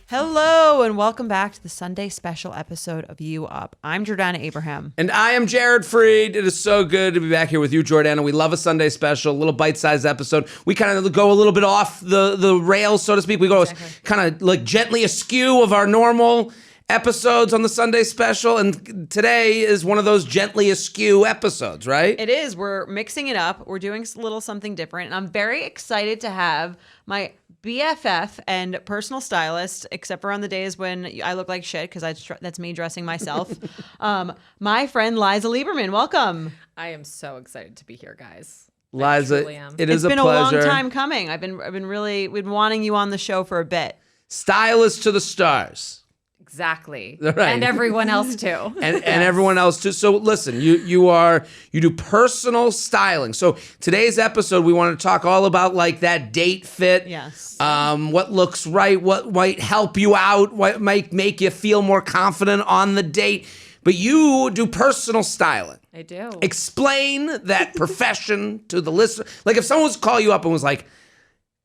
Hello and welcome back to the Sunday special episode of You Up. I'm Jordana Abraham. And I am Jared Freed. It is so good to be back here with you, Jordana. We love a Sunday special, a little bite-sized episode. We kind of go a little bit off the rails, so to speak. We go kind of like gently askew of our normal episodes on the Sunday special, and today is one of those gently askew episodes, right? It is. We're mixing it up. We're doing a little something different, and I'm very excited to have my BFF and personal stylist, except for on the days when I look like shit, because that's me dressing myself. My friend Liza Lieberman, welcome. I am so excited to be here, guys. Liza, it is a pleasure. It's been a long time coming. We've been wanting you on the show for a bit. Stylist to the stars. Exactly. Right. And everyone else too. And everyone else too. So listen, you do personal styling. So today's episode, we want to talk all about like that date fit. Yes. What looks right, what might help you out, what might make you feel more confident on the date. But you do personal styling. I do. Explain that profession to the listener. Like if someone was to call you up and was like,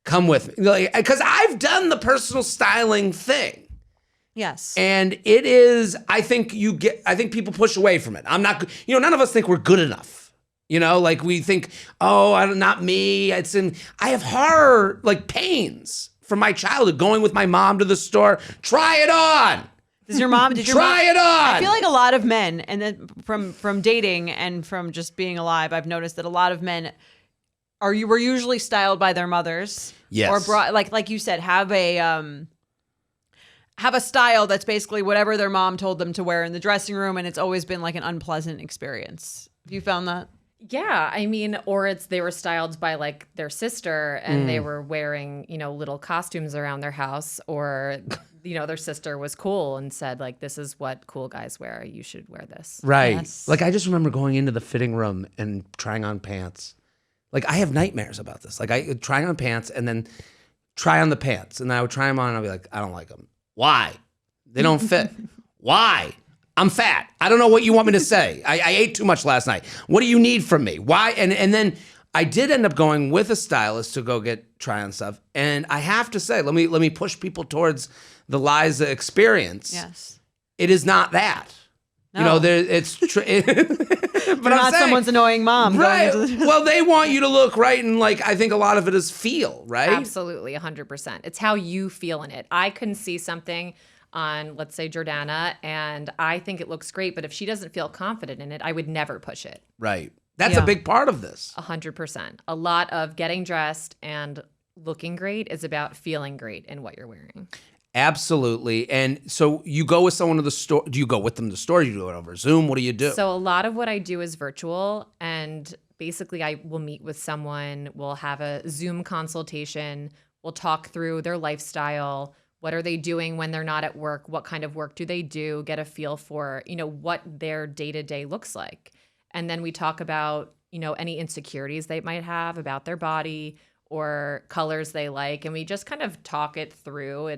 come with me. Because I've done the personal styling thing. Yes. And it is, I think people push away from it. I'm not, none of us think we're good enough. Like we think, not me. I have horror, like pains from my childhood going with my mom to the store. Try it on. Did your mom try it on? I feel like a lot of men, and then from dating and from just being alive, I've noticed that a lot of men were usually styled by their mothers. Yes. Or brought, like you said, have a style that's basically whatever their mom told them to wear in the dressing room, and it's always been like an unpleasant experience. Have you found that? Yeah, I mean, or they were styled by like their sister and they were wearing, little costumes around their house, or their sister was cool and said like, this is what cool guys wear. You should wear this. Right. Yes. Like I just remember going into the fitting room and trying on pants. Like I have nightmares about this. Like I trying on pants and then try on the pants, and then I would try them on and I'd be like, I don't like them. Why? They don't fit. Why? I'm fat. I don't know what you want me to say. I ate too much last night. What do you need from me? Why? And then I did end up going with a stylist to go get try on stuff. And I have to say, let me push people towards the Liza experience. Yes. It is not that. No. It's but You're not someone's annoying mom. Right. Well, they want you to look right, and like I think a lot of it is feel, right? Absolutely, 100%. It's how you feel in it. I can see something on, let's say, Jordana, and I think it looks great, but if she doesn't feel confident in it, I would never push it. Right. That's a big part of this. 100%. A lot of getting dressed and looking great is about feeling great in what you're wearing. Absolutely. And so you go with someone to the store. Do you go with them to the store? Do you do it over Zoom? What do you do? So a lot of what I do is virtual, and basically I will meet with someone, we'll have a Zoom consultation, we'll talk through their lifestyle, what are they doing when they're not at work, what kind of work do they do, get a feel for, what their day-to-day looks like. And then we talk about, any insecurities they might have about their body, or colors they like, and we just kind of talk it through.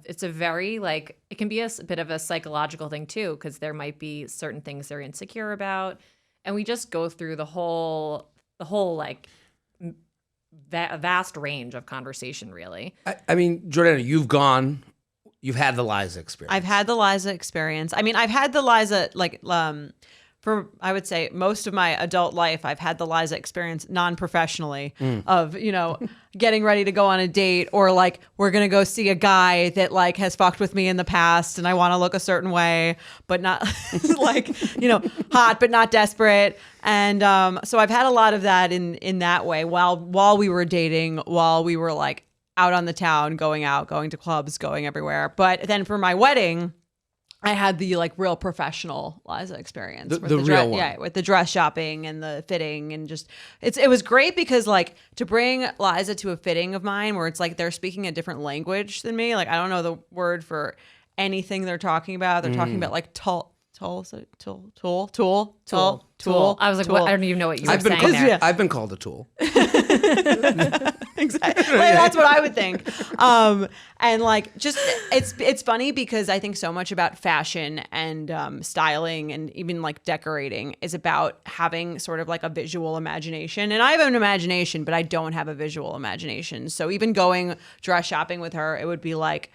It's a very it can be a bit of a psychological thing too, because there might be certain things they're insecure about, and we just go through the whole vast range of conversation, really. I mean, Jordana, you've had the Liza experience. I've had the Liza experience. I mean, I've had the Liza for, I would say, most of my adult life, I've had the Liza experience non-professionally of, getting ready to go on a date, or like, we're going to go see a guy that like has fucked with me in the past and I want to look a certain way, but not hot, but not desperate. And so I've had a lot of that in that way while we were dating, while we were like out on the town, going out, going to clubs, going everywhere. But then for my wedding, I had the like real professional Liza experience. The real one. Yeah, with the dress shopping and the fitting, and just it was great because like to bring Liza to a fitting of mine where it's like they're speaking a different language than me. Like I don't know the word for anything they're talking about. They're talking about like tool. I was like, I don't even know what you were saying there. I've been called a tool. Exactly. Like, that's what I would think. And like, just it's funny because I think so much about fashion and styling and even like decorating is about having sort of like a visual imagination. And I have an imagination, but I don't have a visual imagination. So even going dress shopping with her, it would be like,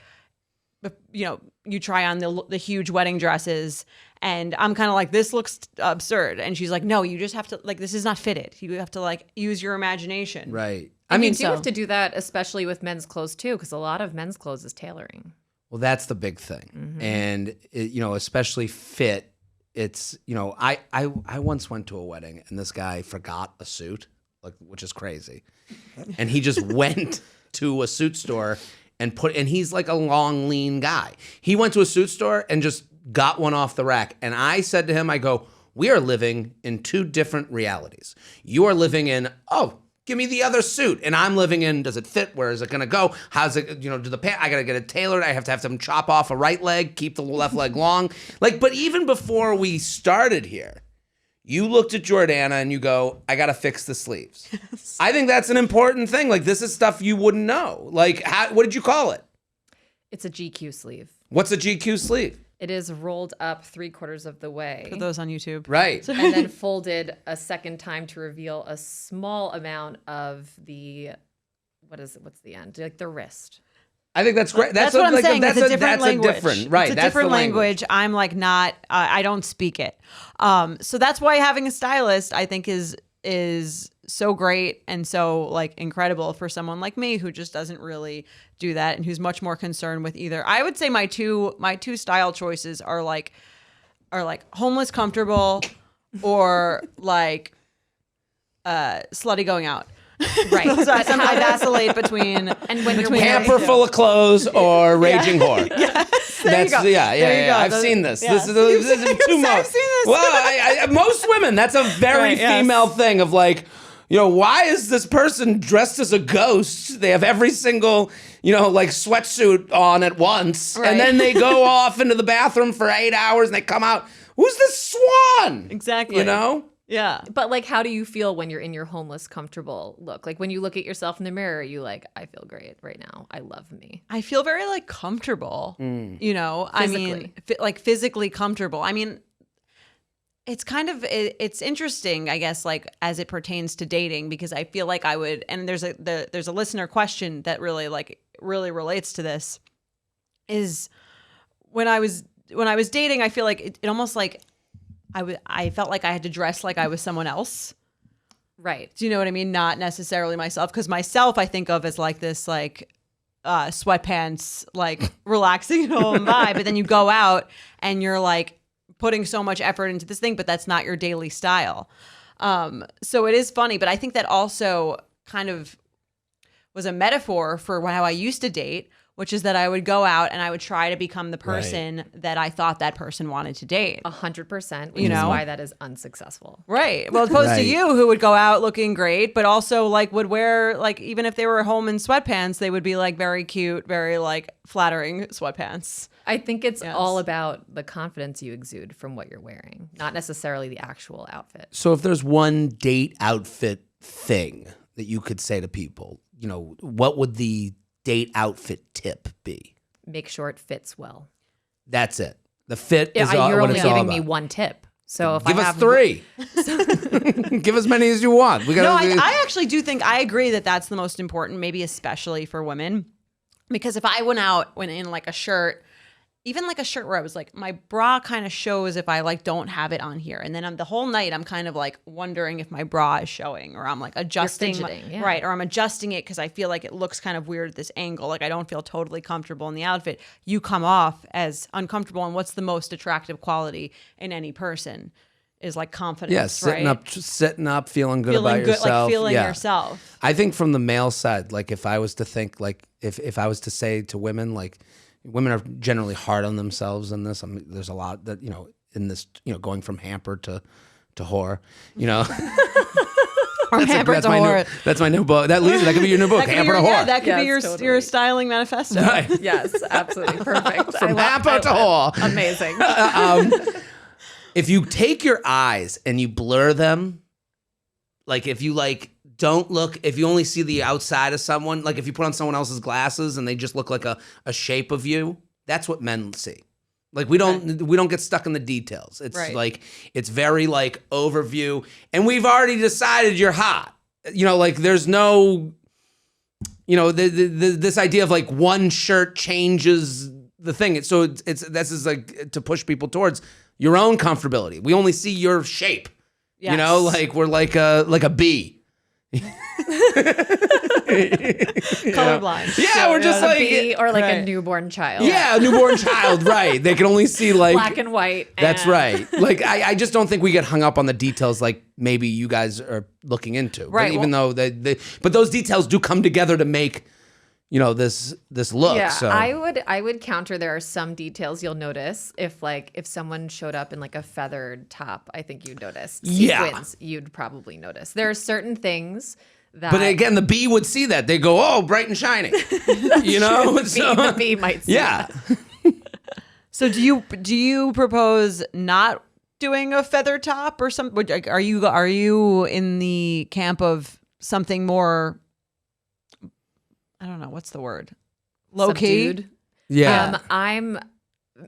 you try on the huge wedding dresses, and I'm kind of like, this looks absurd, and she's like, no, you just have to, like, this is not fitted. You have to like use your imagination. Right. I mean, you do have to do that, especially with men's clothes too, because a lot of men's clothes is tailoring. Well, that's the big thing, and especially fit. It's I once went to a wedding and this guy forgot a suit, like, which is crazy, and he just went to a suit store and he's like a long, lean guy. He went to a suit store and just got one off the rack. And I said to him, I go, we are living in two different realities. You are living in, oh, give me the other suit. And I'm living in, does it fit? Where is it going to go? How's it, do the pant, I got to get it tailored. I have to have them chop off a right leg, keep the left leg long. Like, but even before we started here, you looked at Jordana and you go, I got to fix the sleeves. Yes. I think that's an important thing. Like, this is stuff you wouldn't know. Like, what did you call it? It's a GQ sleeve. What's a GQ sleeve? It is rolled up 3/4 of the way. For those on YouTube. Right. And then folded a second time to reveal a small amount of the, what's the end? Like the wrist. I think that's great. That's what I'm saying. It's a different language. Right. It's a that's different the language. I'm like not, I don't speak it. So that's why having a stylist, I think, is so great and so like incredible for someone like me who just doesn't really do that and who's much more concerned with either. I would say my two style choices are like homeless comfortable or like slutty going out. Right. So I vacillate between and when you're hamper full of clothes or raging whore. Yes. There you go. Yeah. I've seen this. Yeah. This is too much. I've seen this. Well, most women, that's a very female thing of like, why is this person dressed as a ghost? They have every single, like sweatsuit on at once. Right. And then they go off into the bathroom for 8 hours and they come out. Who's this swan? Exactly. Yeah. But like, how do you feel when you're in your homeless, comfortable look? Like when you look at yourself in the mirror, you like, I feel great right now. I love me. I feel very like comfortable, Physically. I mean, like physically comfortable. I mean, it's kind of, it's interesting, I guess, like as it pertains to dating, because I feel like I would, and there's a listener question that really relates to this, is when I was dating, I feel like it almost like, I felt like I had to dress like I was someone else. Right. Do you know what I mean? Not necessarily myself, because myself I think of as like this like sweatpants, like relaxing at home vibe. But then you go out and you're like putting so much effort into this thing, but that's not your daily style. So it is funny, but I think that also kind of was a metaphor for how I used to date, which is that I would go out and I would try to become the person that I thought that person wanted to date. 100%, which is why that is unsuccessful. Right. Well, opposed to you, who would go out looking great, but also like would wear, like, even if they were home in sweatpants, they would be like very cute, very like flattering sweatpants. I think it's all about the confidence you exude from what you're wearing, not necessarily the actual outfit. So if there's one date outfit thing that you could say to people, what would the date outfit tip be? Make sure it fits well. That's it. The fit is all you're what only it's all giving about. me one tip. So if Give I us have 3. Give as many as you want. I actually do think, I agree that that's the most important, maybe especially for women, because if I went in like a shirt, even like a shirt where I was like, my bra kind of shows if I like don't have it on here. And then the whole night I'm kind of like wondering if my bra is showing, or I'm like adjusting, right. Or I'm adjusting it because I feel like it looks kind of weird at this angle. Like I don't feel totally comfortable in the outfit. You come off as uncomfortable. And what's the most attractive quality in any person is like confidence. Yeah, sitting up, feeling good about yourself. Like feeling yourself. I think from the male side, like if I was to think, like if I was to say to women, like, women are generally hard on themselves in this. I mean, there's a lot that, in this, going from hamper to whore, Or hamper to whore. That's my new book. That could be your new book, Hamper to Whore. Yeah, that could be your styling manifesto. Right. Yes, absolutely. Perfect. From hamper to whore. Amazing. If you take your eyes and you blur them, like if you like, don't look, if you only see the outside of someone, like if you put on someone else's glasses and they just look like a shape of you, that's what men see. Like we don't get stuck in the details. It's like, it's very like overview, and we've already decided you're hot. Like there's no, this idea of like one shirt changes the thing. So this is like to push people towards your own comfortability. We only see your shape. Yes. You know, like we're like a bee. Colorblind. Yeah, we're just like bee or like right. a newborn child. Yeah, a newborn child, right. They can only see like Black and white. That's and- right. Like I just don't think we get hung up on the details like maybe you guys are looking into. Right, But even though but those details do come together to make, you know, this look. Yeah, So I would counter. There are some details you'll notice if someone showed up in like a feathered top. I think you'd notice. Yeah. Sequins, you'd probably notice. There are certain things that. But again, the bee would see that. They go, "Oh, bright and shining." You know? the bee might see Yeah. that. So do you propose not doing a feather top or something? Are you in the camp of something more? I don't know what's the word. Low key. Subdued. Yeah.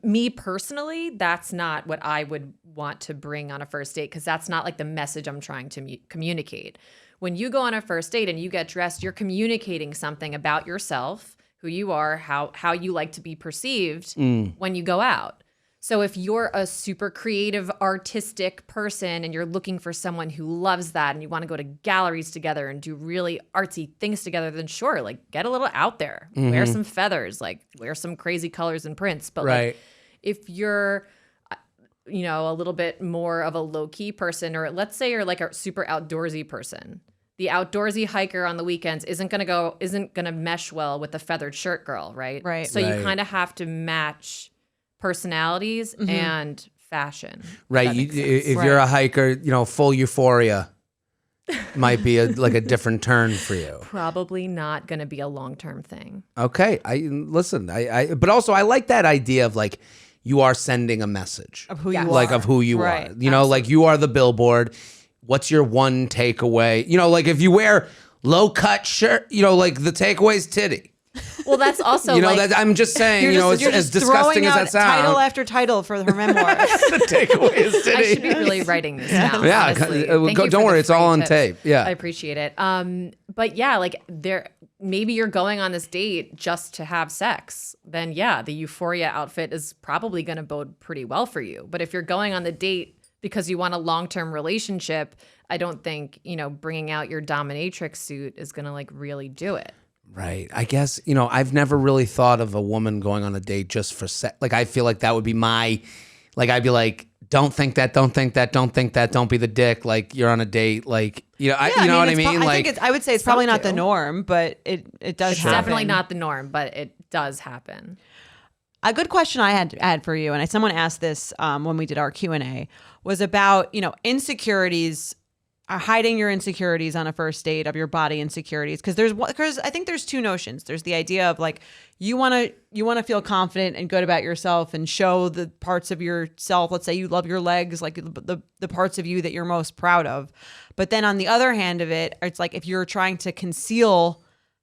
Me personally, that's not what I would want to bring on a first date because that's not like the message I'm trying to communicate. When you go on a first date and you get dressed, you're communicating something about yourself, who you are, how you like to be perceived when you go out. So if you're a super creative, artistic person and you're looking for someone who loves that and you want to go to galleries together and do really artsy things together, then sure, like get a little out there, wear some feathers, like wear some crazy colors and prints. But Right. like if you're, you know, a little bit more of a low key person, or let's say you're like a super outdoorsy person, the outdoorsy hiker on the weekends isn't gonna mesh well with the feathered shirt girl, right? Right. So Right. you kind of have to match personalities and fashion. Right. That makes sense. If you're a hiker, you know, full euphoria might be like a different turn for you. Probably not going to be a long-term thing. Okay. But also I like that idea of like you are sending a message Of who Yes. you like are. of who you Right. are. You know, like you are the billboard. What's your one takeaway? You know, like if you wear low cut shirt, you know, like the takeaway's titty. Well, that's also You know, like, that I'm just saying, You're you know, just, you're as just disgusting throwing as out that sounds. title after title for her memoirs. The takeaway is titty. I should be really writing this down. Yeah, honestly. don't Thank you for don't the worry, it's all free on tips. tape. Yeah. I appreciate it. But yeah, like maybe you're going on this date just to have sex. Then yeah, the euphoria outfit is probably going to bode pretty well for you. But if you're going on the date because you want a long-term relationship, I don't think, you know, bringing out your dominatrix suit is going to like really do it. Right. I guess, you know, I've never really thought of a woman going on a date just for sex. Like, I feel like that would be my, like, I'd be like, don't think that, don't think that, don't think that, don't be the dick. Like, you're on a date. Like, you know, you know what I mean? Like, I would say it's probably not the do. norm, but it does It's happen. definitely not the norm, but it does happen. A good question I had for you, and someone asked this when we did our Q&A, was about, you know, insecurities, hiding your insecurities on a first date, of your body insecurities. Because I think there's two notions. There's the idea of like you want to feel confident and good about yourself and show the parts of yourself. Let's say you love your legs, like the parts of you that you're most proud of. But then on the other hand of it, it's like if you're trying to conceal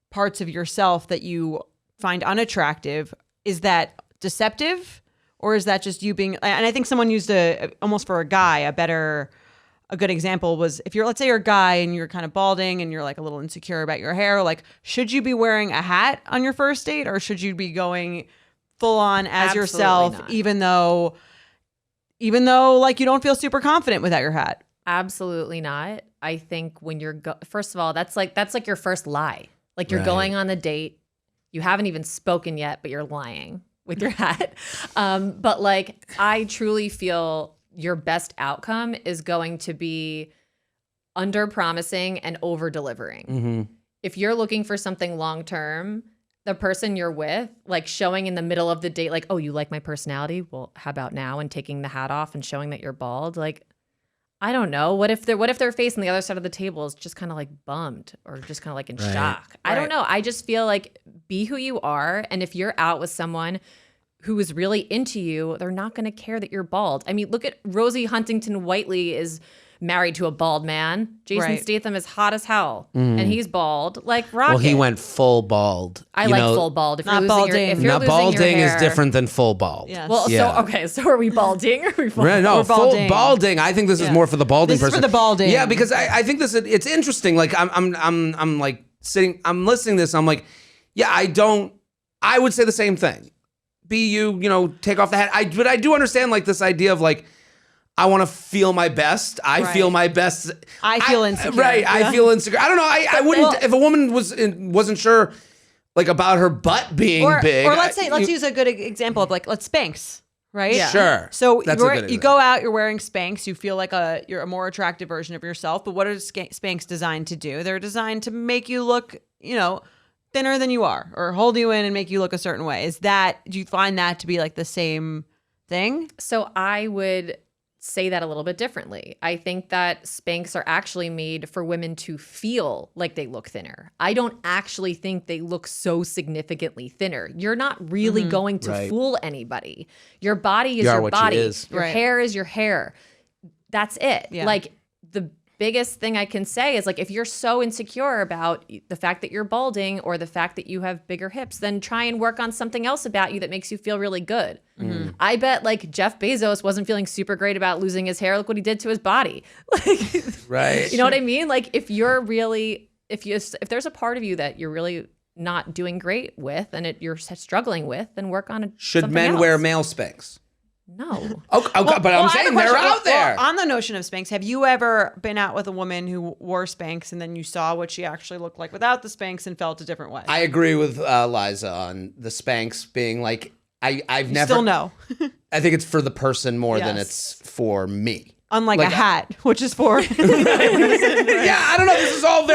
parts of yourself that you find unattractive, is that deceptive, or is that just you being? And I think someone used almost for a guy a good example was if let's say you're a guy and you're kind of balding and you're like a little insecure about your hair, like should you be wearing a hat on your first date, or should you be going full on as Absolutely yourself, not. even though like you don't feel super confident without your hat? Absolutely not. I think when you're first of all, that's like your first lie. Like you're Right. going on the date, you haven't even spoken yet, but you're lying with your hat. But like I truly feel your best outcome is going to be under promising and over delivering. mm-hmm. If you're looking for something long term, the person you're with, like showing in the middle of the date, like, oh, you like my personality? Well, how about now? And taking the hat off and showing that you're bald. Like, I don't know. What if their face on the other side of the table is just kind of like bummed or just kind of like in Right. shock? I don't know. I just feel like be who you are. And if you're out with someone who is really into you, they're not going to care that you're bald. I mean, look at Rosie Huntington Whiteley is married to a bald man. Jason Right. Statham is hot as hell, and he's bald. Like Rocket. Well, he went full bald. I you like know, full bald. If Not you're losing balding. if you're Now, losing your balding is hair- different than full bald. Yes. Well, Yeah. so are we balding? Are we balding? Right, no, Or full balding. balding. I think this is Yeah. more for the balding This is for person. the balding. Yeah, because I think it's interesting. Like I'm like I'm listening to this. I'm like, yeah, I would say the same thing. be you, take off the hat. But I do understand like this idea of like, I want to feel my best. I feel my best. I feel insecure. Right. Yeah. I feel insecure. I don't know. I wouldn't, if a woman wasn't sure like about her butt being big. Or let's use a good example of like, let's Spanx. Right? Yeah. Sure. So That's you go out, you're wearing Spanx, you feel like you're a more attractive version of yourself. But what are Spanx designed to do? They're designed to make you look, thinner than you are, or hold you in and make you look a certain way. Do you find that to be like the same thing? So I would say that a little bit differently. I think that Spanx are actually made for women to feel like they look thinner. I don't actually think they look so significantly thinner. You're not really going to fool anybody. Your body is your body. Your hair is your hair. That's it. Yeah. Like the biggest thing I can say is like, if you're so insecure about the fact that you're balding or the fact that you have bigger hips, then try and work on something else about you that makes you feel really good. Mm-hmm. I bet like Jeff Bezos wasn't feeling super great about losing his hair. Look what he did to his body. Right. You know what I mean? Like if there's a part of you that you're really not doing great with and you're struggling with, then work on it. Should men wear male Spanx? No. Okay, but I'm saying they're out there. On the notion of Spanx, have you ever been out with a woman who wore Spanx and then you saw what she actually looked like without the Spanx and felt a different way? I agree with Liza on the Spanx being like, I've never. Still no. I think it's for the person more than it's for me. Unlike a hat, which is for. Yeah, I don't know. This is all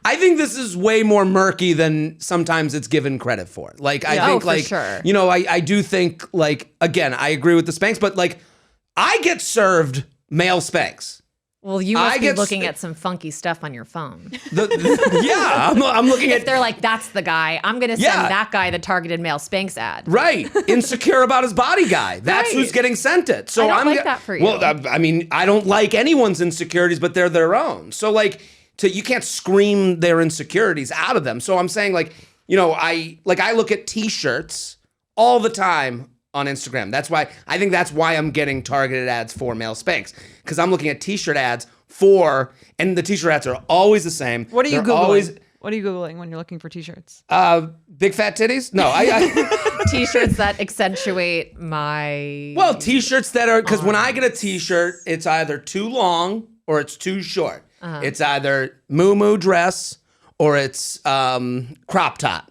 I think this is way more murky than sometimes it's given credit for. Like, I think, for sure. I do think, like, again, I agree with the Spanx, but, like, I get served male Spanx. Well, you must be looking at some funky stuff on your phone. Yeah, I'm looking if they're like, that's the guy, I'm going to send that guy the targeted male Spanx ad. Right. Insecure about his body guy. That's who's getting sent it. So I don't like that for you. Well, I mean, I don't like anyone's insecurities, but they're their own. So, like, you can't scream their insecurities out of them. So I'm saying, like, I look at T-shirts all the time on Instagram. I think that's why I'm getting targeted ads for male Spanx, because I'm looking at T-shirt ads and the T-shirt ads are always the same. What are you Googling? What are you Googling when you're looking for T-shirts? Big fat titties? No, T-shirts that accentuate my. Well, T-shirts that are, because when I get a T-shirt, it's either too long or it's too short. Uh-huh. It's either moo dress or it's crop top.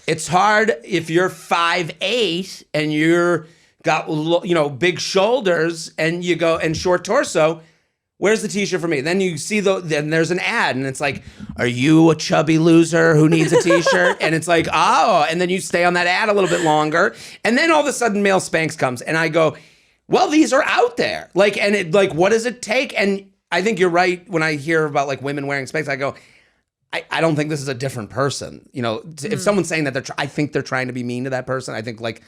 It's hard if you're 5'8" and you're got big shoulders and you go and short torso. Where's the T-shirt for me? Then you see then there's an ad and it's like, are you a chubby loser who needs a T-shirt? And it's like, oh, and then you stay on that ad a little bit longer, and then all of a sudden male Spanx comes, and I go, well, these are out there. Like, and it like, what does it take? And I think you're right when I hear about like women wearing Spanx. I go, I don't think this is a different person. If someone's saying that I think they're trying to be mean to that person. I think like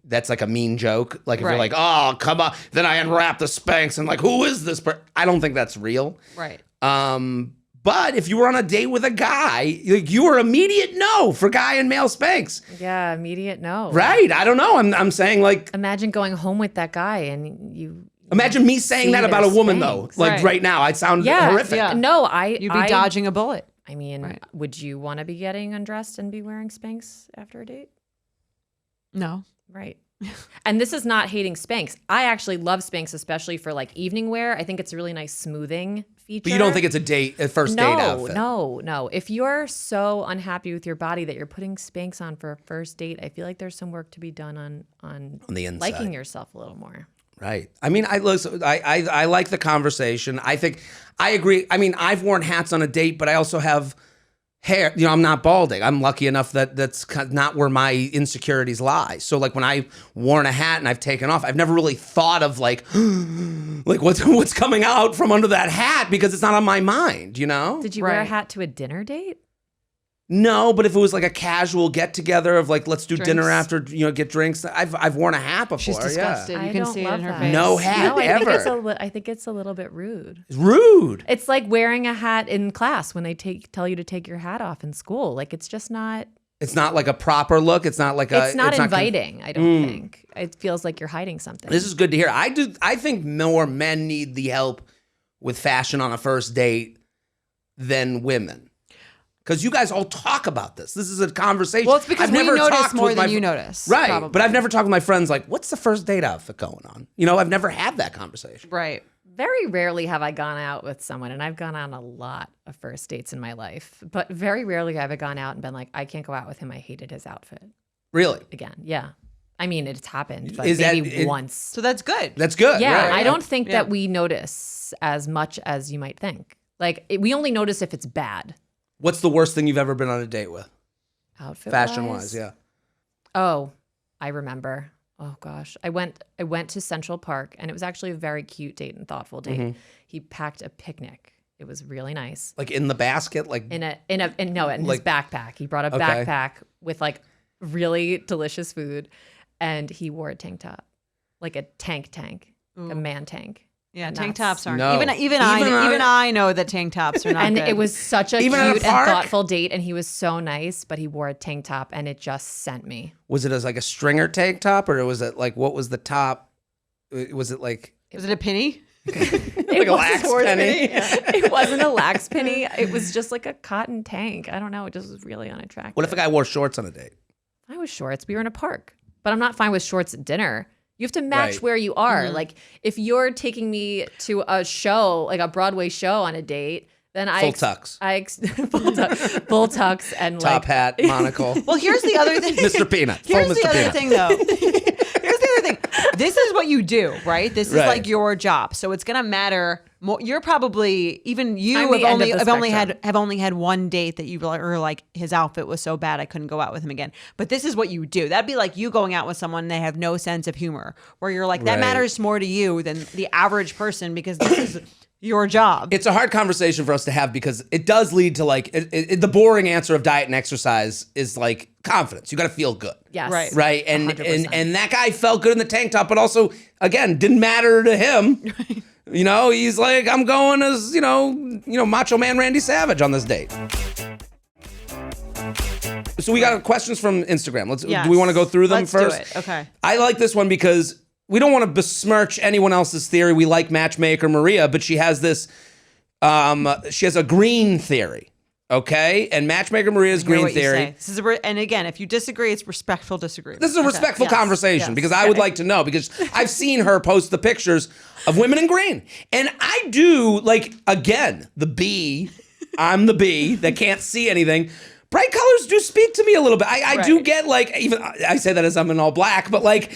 that's like a mean joke. Like if you're like, oh, come on, then I unwrap the Spanx and like, who is this person? I don't think that's real. Right. But if you were on a date with a guy, you were immediate no for guy and male Spanx. Yeah, immediate no. Right. I don't know. I'm saying like. Imagine going home with that guy and you. Imagine me saying that about a woman though. Like right now, I'd sound horrific. Yeah. No, you'd be dodging a bullet. I mean, would you want to be getting undressed and be wearing Spanx after a date? No. Right. And this is not hating Spanx. I actually love Spanx, especially for like evening wear. I think it's a really nice smoothing feature. But you don't think it's a first date outfit? No. If you're so unhappy with your body that you're putting Spanx on for a first date, I feel like there's some work to be done on the inside, liking yourself a little more. Right. I mean, I like the conversation. I think I agree. I mean, I've worn hats on a date, but I also have hair. I'm not balding. I'm lucky enough that that's not where my insecurities lie. So like when I've worn a hat and I've taken off, I've never really thought of like what's coming out from under that hat, because it's not on my mind, Did you wear a hat to a dinner date? No, but if it was like a casual get together of like, let's do dinner after, get drinks. I've worn a hat before. She's disgusted. Yeah. You can see it in her face. No hat ever. I think it's a little bit rude. It's rude. It's like wearing a hat in class when they tell you to take your hat off in school. Like it's just not. It's not like a proper look. It's not like it's not inviting. I don't think. It feels like you're hiding something. This is good to hear. I think more men need the help with fashion on a first date than women. Because you guys all talk about this. This is a conversation. Well, it's because I've we never notice talked more with than my you notice. Right. Probably. But I've never talked with my friends like, what's the first date outfit going on? You know, I've never had that conversation. Right. Very rarely have I gone out with someone, and I've gone on a lot of first dates in my life, but very rarely have I gone out and been like, I can't go out with him. I hated his outfit. Really? Again, yeah. I mean, it's happened, but Is that- maybe once. So that's good. That's good. Yeah, right. I don't think that we notice as much as you might think. Like, we only notice if it's bad. What's the worst thing you've ever been on a date with? Outfit Fashion-wise, yeah. Oh, I remember. Oh gosh, I went to Central Park, and it was actually a very cute date and thoughtful date. Mm-hmm. He packed a picnic. It was really nice. Like in the basket? Like In his Like- backpack. He brought a Okay. backpack with like really delicious food, and he wore a tank top, like a tank, a man tank. Yeah, And tank that's- tops aren't. No. Even I know that tank tops are not And good. it was such a Even at a cute and park? thoughtful date, and he was so nice, but he wore a tank top, and it just sent me. was it as like a stringer tank top, or was it like what was the top? Was it like Was it a penny? It a lax penny? It wasn't a lax penny. It was just like a cotton tank. I don't know. It just was really unattractive. what if a guy wore shorts on a date? I was shorts. We were in a park, but I'm not fine with shorts at dinner. You have to match Right. where you are. Like if you're taking me to a show, like a Broadway show on a date, then Full tux. full tux and Top like hat, monocle. Well, here's the other thing. Mr. Peanut. Full Here's the Mr. other Peanut. thing, though. Here's the other thing. This is what you do, right? This is Right. like your job, so it's gonna matter. More. You're probably even you I'm have the end only of the spectrum. have only had one date that you were like his outfit was so bad I couldn't go out with him again. But this is what you do. That'd be like you going out with someone and they have no sense of humor, where you're like that Right. matters more to you than the average person because this is your job. It's a hard conversation for us to have because it does lead to like the boring answer of diet and exercise is like confidence. You got to feel good. yes, Right. And 100%. and that guy felt good in the tank top, but also again, didn't matter to him. You know, he's like, I'm going as, you know, Macho Man Randy Savage on this date. So we got questions from Instagram. Yes. Do we want to go through them Let's first? do it. Okay. I like this one because we don't want to besmirch anyone else's theory. We like matchmaker Maria, but she has this she has a green theory. Okay? And matchmaker Maria's Hear green what you theory. say. This is and again, if you disagree, it's respectful disagreement. This is a Okay. respectful Yes. conversation Yes. because I would like to know because I've seen her post the pictures of women in green. And I do, like, again, I'm the bee that can't see anything. Bright colors do speak to me a little bit. I do Right. get, like, even I say that as I'm in all black, but like,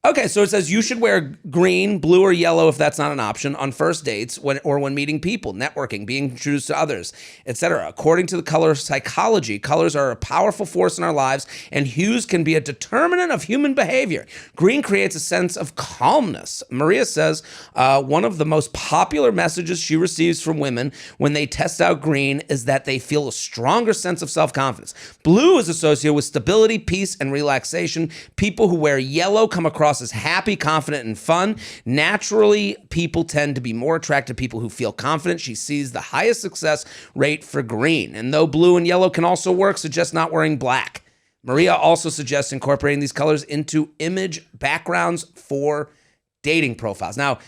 okay, so it says you should wear green, blue, or yellow if that's not an option on first dates when meeting people, networking, being introduced to others, etc. According to the color psychology, colors are a powerful force in our lives, and hues can be a determinant of human behavior. Green creates a sense of calmness. Maria says one of the most popular messages she receives from women when they test out green is that they feel a stronger sense of self-confidence. Blue is associated with stability, peace, and relaxation. People who wear yellow come across as happy, confident, and fun. Naturally, people tend to be more attracted to people who feel confident. She sees the highest success rate for green. And though blue and yellow can also work, suggest not wearing black. Maria also suggests incorporating these colors into image backgrounds for dating profiles. Now,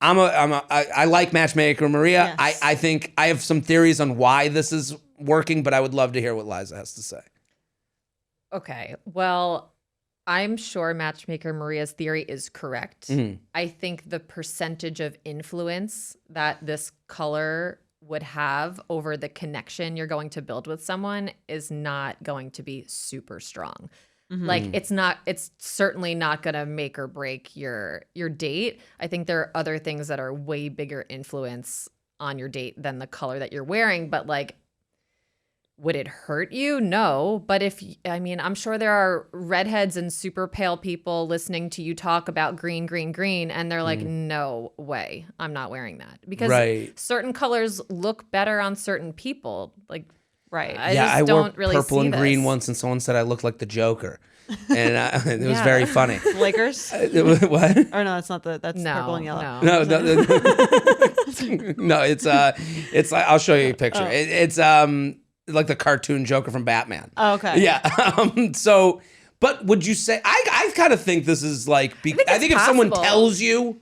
I like matchmaker Maria. Yes. I think I have some theories on why this is working, but I would love to hear what Liza has to say. Okay. Well, I'm sure matchmaker Maria's theory is correct. Mm-hmm. I think the percentage of influence that this color would have over the connection you're going to build with someone is not going to be super strong. Like it's certainly not going to make or break your date. I think there are other things that are way bigger influence on your date than the color that you're wearing, but like, would it hurt you? No. But I'm sure there are redheads and super pale people listening to you talk about green, and they're like, no way, I'm not wearing that. Because Right. certain colors look better on certain people. Like, Right. I Yeah, just I don't wore really purple see and green this. once, and someone said I looked like the Joker, and it was Yeah. very funny. Lakers? What? Or no, that's not that's No, purple and yellow. no. No, no, it's like I'll show you a picture. It's like the cartoon Joker from Batman. Oh, okay. Yeah. So, but would you say I kind of think this is like I think if someone possible. tells you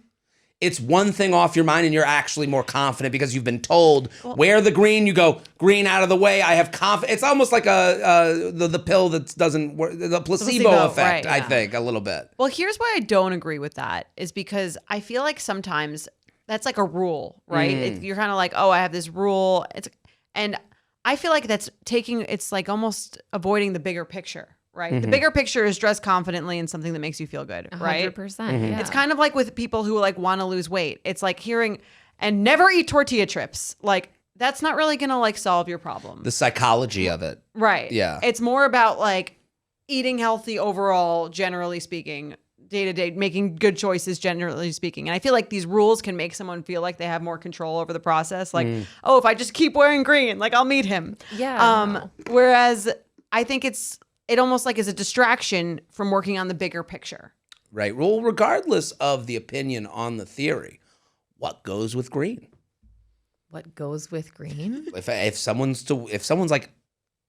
it's one thing off your mind and you're actually more confident because you've been told wear the green. You go green out of the way. I have confidence. It's almost like the pill that doesn't work, the placebo effect. Right, I think a little bit. Well, here's why I don't agree with that is because I feel like sometimes that's like a rule, right? You're kind of like, oh, I have this rule. And I feel like it's like almost avoiding the bigger picture, right? The bigger picture is dress confidently in something that makes you feel good, right? 100%. Yeah. It's kind of like with people who like want to lose weight. It's like hearing and never eat tortilla chips. Like that's not really going to like solve your problem. The psychology of it. Right. Yeah. It's more about like eating healthy overall, generally speaking, day to day, making good choices, generally speaking. And I feel like these rules can make someone feel like they have more control over the process. Like, oh, if I just keep wearing green, like I'll meet him. Yeah. Whereas I think it almost like is a distraction from working on the bigger picture. Right. Well, regardless of the opinion on the theory, what goes with green? What goes with green? If someone's like,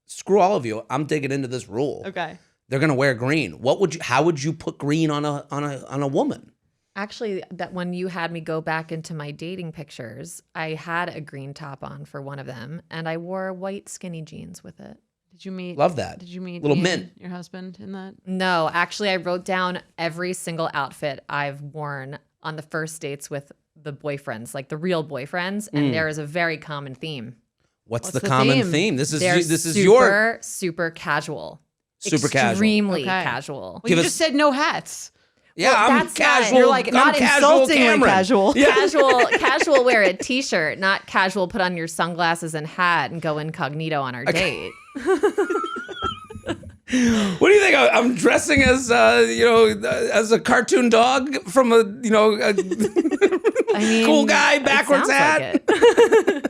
screw all of you, I'm digging into this rule. Okay. They're gonna wear green. How would you put green on a woman? Actually, that when you had me go back into my dating pictures, I had a green top on for one of them, and I wore white skinny jeans with it. Did you meet? Love that. Did you meet Little Ian, mint. your husband, in that? No, actually, I wrote down every single outfit I've worn on the first dates with the boyfriends, like the real boyfriends, and there is a very common theme. What's the the common theme? theme? This is super casual. Super casual. Extremely Okay. casual. Well, you just said no hats. Yeah, Well, I'm that's casual. not- You're like I'm not casual insultingly Cameron. casual. Yeah. Casual wear a t-shirt, not casual put on your sunglasses and hat and go incognito on our date. What do you think? I'm dressing as as a cartoon dog from a I mean, cool guy, it backwards sounds hat, like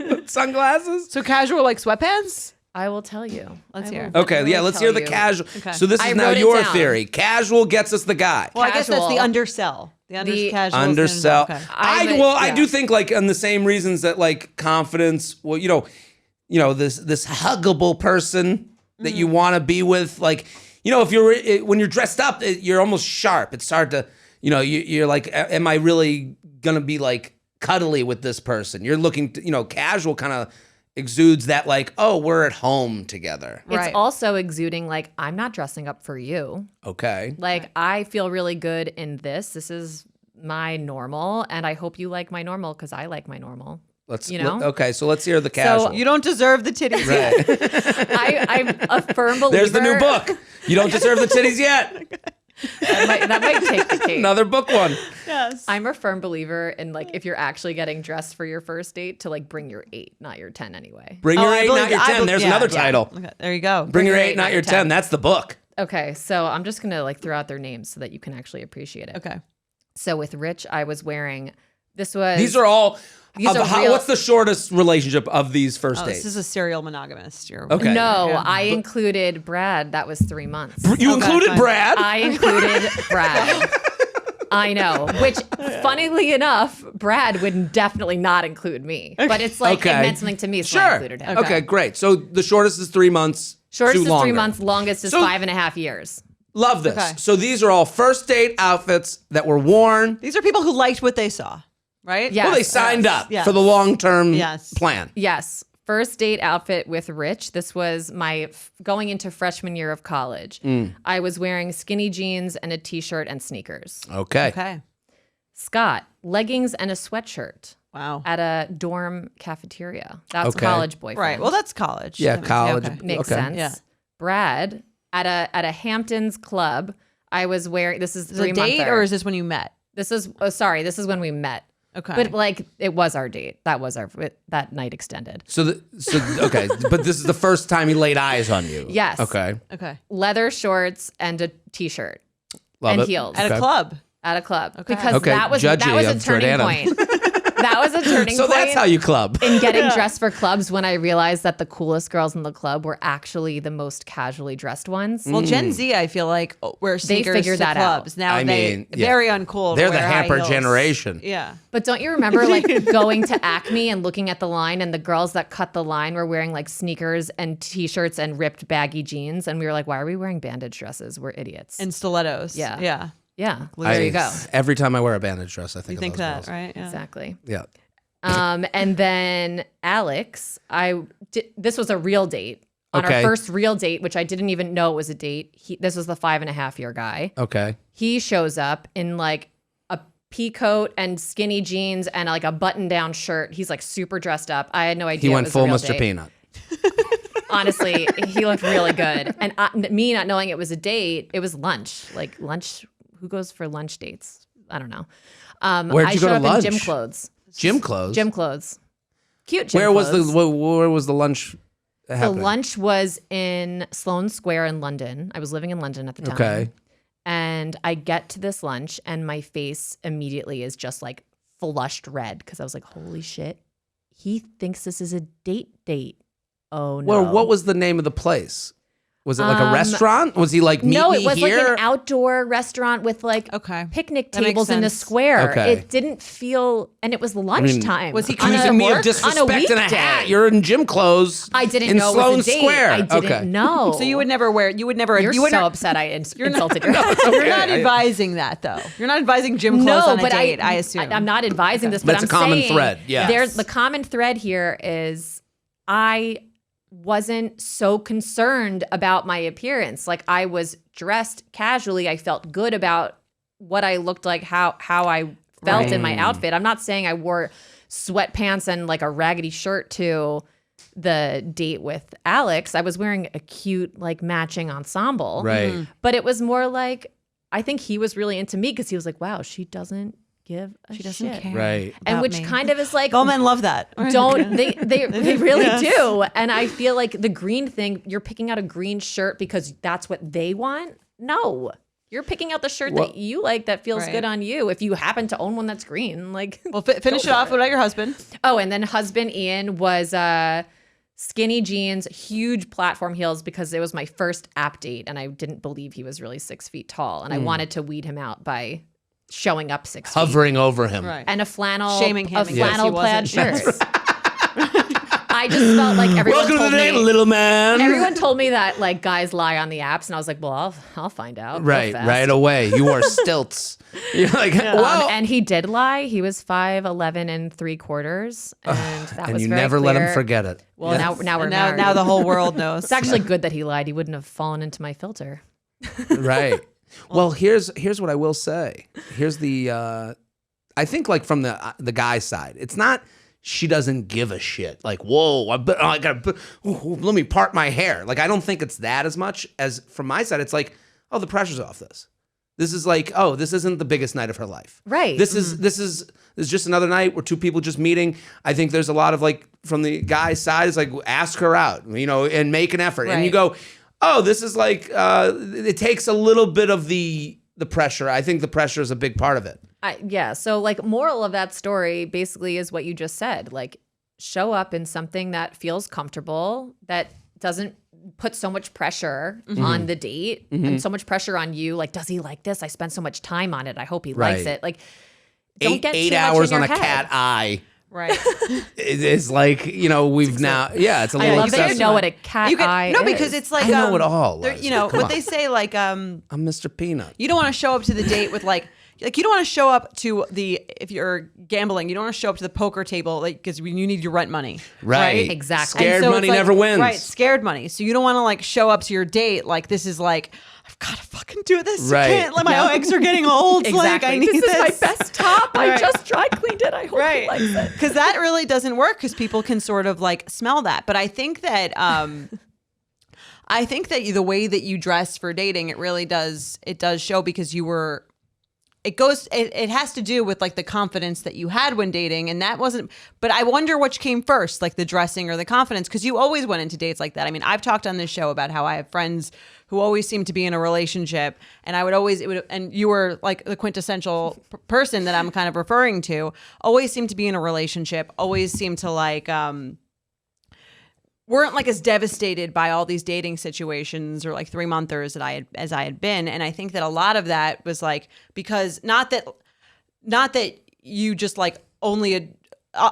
it. sunglasses. So casual like sweatpants? I will tell you. Let's I hear. will Okay, literally yeah, let's tell hear the you. casual. Okay. So this I is now wrote it your down. theory. Casual gets us the guy. Well, I guess that's the Casual. undersell. The The casual. Undersell. Okay. I do yeah. think like on the same reasons that like confidence. Well, this huggable person that you want to be with. Like if you're when you're dressed up, you're almost sharp. It's hard to you're like, am I really gonna be like cuddly with this person? You're looking to, casual kind of exudes that like, oh, we're at home together. It's Right. also exuding like, I'm not dressing up for you. Okay. Like, I feel really good in this. This is my normal, and I hope you like my normal because I like my normal. Let's Okay, so let's hear the casual. You don't deserve the titties. Right. I'm a firm believer. There's the new book. You don't deserve the titties yet. That might take the cake. Another book one. Yes. I'm a firm believer in like if you're actually getting dressed for your first date to like bring your 8, not your 10 anyway. Bring your 8, not your 10. There's another title. Okay, there you go. Bring your 8, not your 10. That's the book. Okay, so I'm just gonna like throw out their names so that you can actually appreciate it. Okay. So with Rich, I was wearing These are all. These are real- What's the shortest relationship of these first Oh, dates? this is a serial monogamist. Okay. No, Yeah. I included Brad. That was 3 months. You Okay, included fine. Brad. I included Brad. I know, which funnily enough, Brad would definitely not include me. But it's like Okay. it meant something to me, so I Sure. included him. Okay, great. So the shortest is 3 months. Shortest to is 3 longer. months, longest is So- 5.5 years. Love this. Okay. So these are all first date outfits that were worn. These are people who liked what they saw, right? Yeah. Well, they Yes, signed up yes. for the long-term Yes. plan. Yes. First date outfit with Rich. This was my going into freshman year of college. I was wearing skinny jeans and a t-shirt and sneakers. Okay. Okay. Scott, leggings and a sweatshirt Wow. at a dorm cafeteria. That's Okay. a college boyfriend. Right. Well, that's college. Yeah, That makes- college. okay. Makes Okay. sense. Yeah. Brad, at a Hamptons club, I was wearing, this is Is it a date or is this when you met? this is when we met. Okay. But like it was our date. That was that night extended. Okay, but this is the first time he laid eyes on you. Yes. Okay. okay. Leather shorts and a t-shirt Love and it. heels At a club. at a club. Okay. Because Okay, that was judgy a of turning Jordana. point. That was a turning So point. that's how you club. in getting dressed for clubs when I realized that the coolest girls in the club were actually the most casually dressed ones. Well, Gen Z, I feel like wear sneakers figured to that out. clubs. Now I mean, yeah. very uncool. to They're the wear high hamper heels. generation. Yeah. But don't you remember like going to Acme and looking at the line and the girls that cut the line were wearing like sneakers and t-shirts and ripped baggy jeans and we were like, why are we wearing bandage dresses? We're idiots. And stilettos. Yeah. Yeah. Yeah. There you go. Every time I wear a bandage dress, I think You of think those that, girls. right? Yeah. Exactly. Yeah. And then Alex, this was a real date. On Okay. our first real date, which I didn't even know it was a date. This was the 5.5-year guy. Okay. He shows up in like a pea coat and skinny jeans and like a button-down shirt. He's like super dressed up. I had no idea. He it went was full a real Mr. date. Peanut. Honestly, he looked really good. And me not knowing it was a date, it was lunch. Like lunch. Who goes for lunch dates? I don't know. Where'd you go to I showed up lunch? in gym clothes. Gym clothes? Gym clothes. Cute gym Where clothes. where was the lunch happening? The lunch was in Sloane Square in London. I was living in London at the time. Okay. And I get to this lunch and my face immediately is just like flushed red because I was like, holy shit. He thinks this is a date. Oh, no. Well, what was the name of the place? Was it like a restaurant? Was he like, meet No, me it was here? like an outdoor restaurant with like Okay. picnic That makes tables in the sense. square. Okay. It didn't feel, and it was lunchtime. was he on Accusing me of on a disrespect in a weekday. hat. You're in gym clothes. I didn't in know Sloane it was a date. Square. I didn't Okay. know. So you would never wear. You would never. You're you would so never, upset I insulted your You're not advising that though. You're not advising gym clothes on a but date. I assume. I'm not advising this, but That's I'm a common saying thread, yes. There's the common thread here is I wasn't so concerned about my appearance. Like I was dressed casually. I felt good about what I looked like, how I felt in my outfit. I'm not saying I wore sweatpants and like a raggedy shirt to the date with Alex. I was wearing a cute like matching ensemble. Right. But it was more like, I think he was really into me because he was like, wow, she doesn't give a She doesn't shit. care. Right. And about which me. kind of is like, all men love that. don't they really Yes. do. And I feel like the green thing, you're picking out a green shirt because that's what they want. No. You're picking out the shirt that you like that feels Right. good on you. If you happen to own one that's green, like Well, finish it off. What about your husband? Oh, and then husband Ian was skinny jeans, huge platform heels because it was my first app date and I didn't believe he was really 6 feet tall. And I wanted to weed him out by showing up 6 feet. Hovering over him. Right. And a flannel, Shaming him a in case flannel he plaid wasn't. shirt. I just felt like everyone Welcome to told the day, me. little man. Everyone told me that like guys lie on the apps, and I was like, well, I'll find out. real Right, fast. right away. You wore stilts. You're like, well, And he did lie. He was 5'11" and 3/4, and that and was you very never let him clear. forget it. Well, now we're And now, married. now the whole world knows. It's actually good that he lied. He wouldn't have fallen into my filter. Right. Well, here's what I will say. Here's the I think like from the guy's side, it's not she doesn't give a shit. Like, whoa, let me part my hair. Like, I don't think it's that as much as from my side. It's like, oh, the pressure's off this. This is like, oh, this isn't the biggest night of her life. Right. This is just another night where two people just meeting. I think there's a lot of like from the guy's side, it's like ask her out, and make an effort. And you Right. go, oh, this is like it takes a little bit of the pressure. I think the pressure is a big part of it. Yeah. So like moral of that story basically is what you just said. Like show up in something that feels comfortable, that doesn't put so much pressure on the date and so much pressure on you. Like, does he like this? I spent so much time on it. I hope he likes Right. it. Like don't get eight too much hours in on your a head. cat eye. Right. It's like, we've now, yeah, it's a I little love that you excessive. know what a cat You can, eye no, is. because it's like I know it all, there- Liza. what Come they on. say, like I'm Mr. Peanut. you don't want to show up to the date with like you don't want to show up to if you're gambling, you don't want to show up to the poker table like because you need your rent money. Right. Exactly. Scared And so money it's like- never wins. Right, scared money. So you don't want to like show up to your date like this is like I've got to fucking do this. Right. You can't let my eggs are getting old. Like I need this is my best top. I Right. just dry cleaned it. I hope he likes it. Because that really doesn't work because people can sort of like smell that. But I think that the way that you dress for dating, it does show because you were. It has to do with like the confidence that you had when dating, and that wasn't. But I wonder which came first, like the dressing or the confidence, because you always went into dates like that. I mean, I've talked on this show about how I have friends who always seem to be in a relationship, and and you were like the quintessential person that I'm kind of referring to. Always seemed to be in a relationship. Always seemed to like weren't like as devastated by all these dating situations or like 3-monthers as I had been. And I think that a lot of that was like, because not that you just like only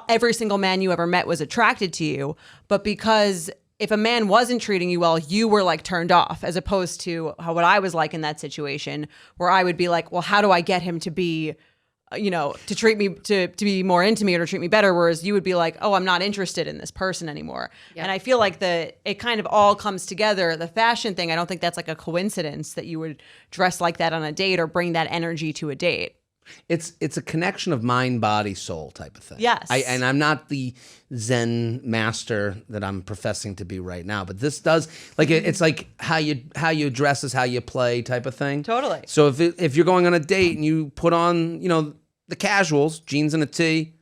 every single man you ever met was attracted to you, but because if a man wasn't treating you well, you were like turned off, as opposed to what I was like in that situation, where I would be like, well, how do I get him to be, to treat me, to be more into me or to treat me better? Whereas you would be like, oh, I'm not interested in this person anymore. Yep. And I feel like it kind of all comes together. The fashion thing, I don't think that's like a coincidence that you would dress like that on a date or bring that energy to a date. It's a connection of mind, body, soul type of thing. Yes. And I'm not the Zen master that I'm professing to be right now, but this does, like, it's like how you dress is how you play type of thing. Totally. So if you're going on a date and you put on, the casuals, jeans and a tee,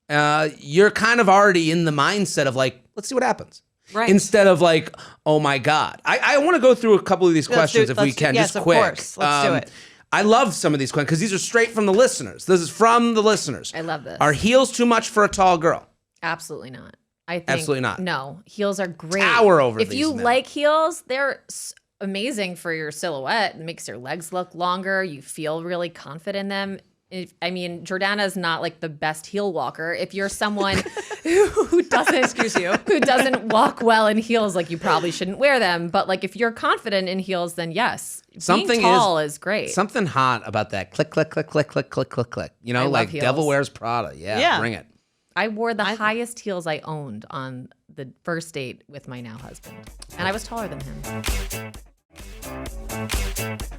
you're kind of already in the mindset of like, let's see what happens. Right. Instead of like, oh my God. I want to go through a couple of these questions if we can, yes, just quick. Of course. Let's do it. I love some of these questions because these are straight from the listeners. This is from the listeners. I love this. Are heels too much for a tall girl? Absolutely not. I think Absolutely not. No, heels are great. Tower over if these you men. like heels, they're amazing for your silhouette. It makes your legs look longer. You feel really confident in them. Jordana is not like the best heel walker. If you're someone who doesn't walk well in heels, like, you probably shouldn't wear them. But like, if you're confident in heels, then yes, being tall is great. Something hot about that click, click, click, click, click, click, click, click. Like heels. Devil Wears Prada. Yeah, bring it. I wore the highest heels I owned on the first date with my now husband, and I was taller than him.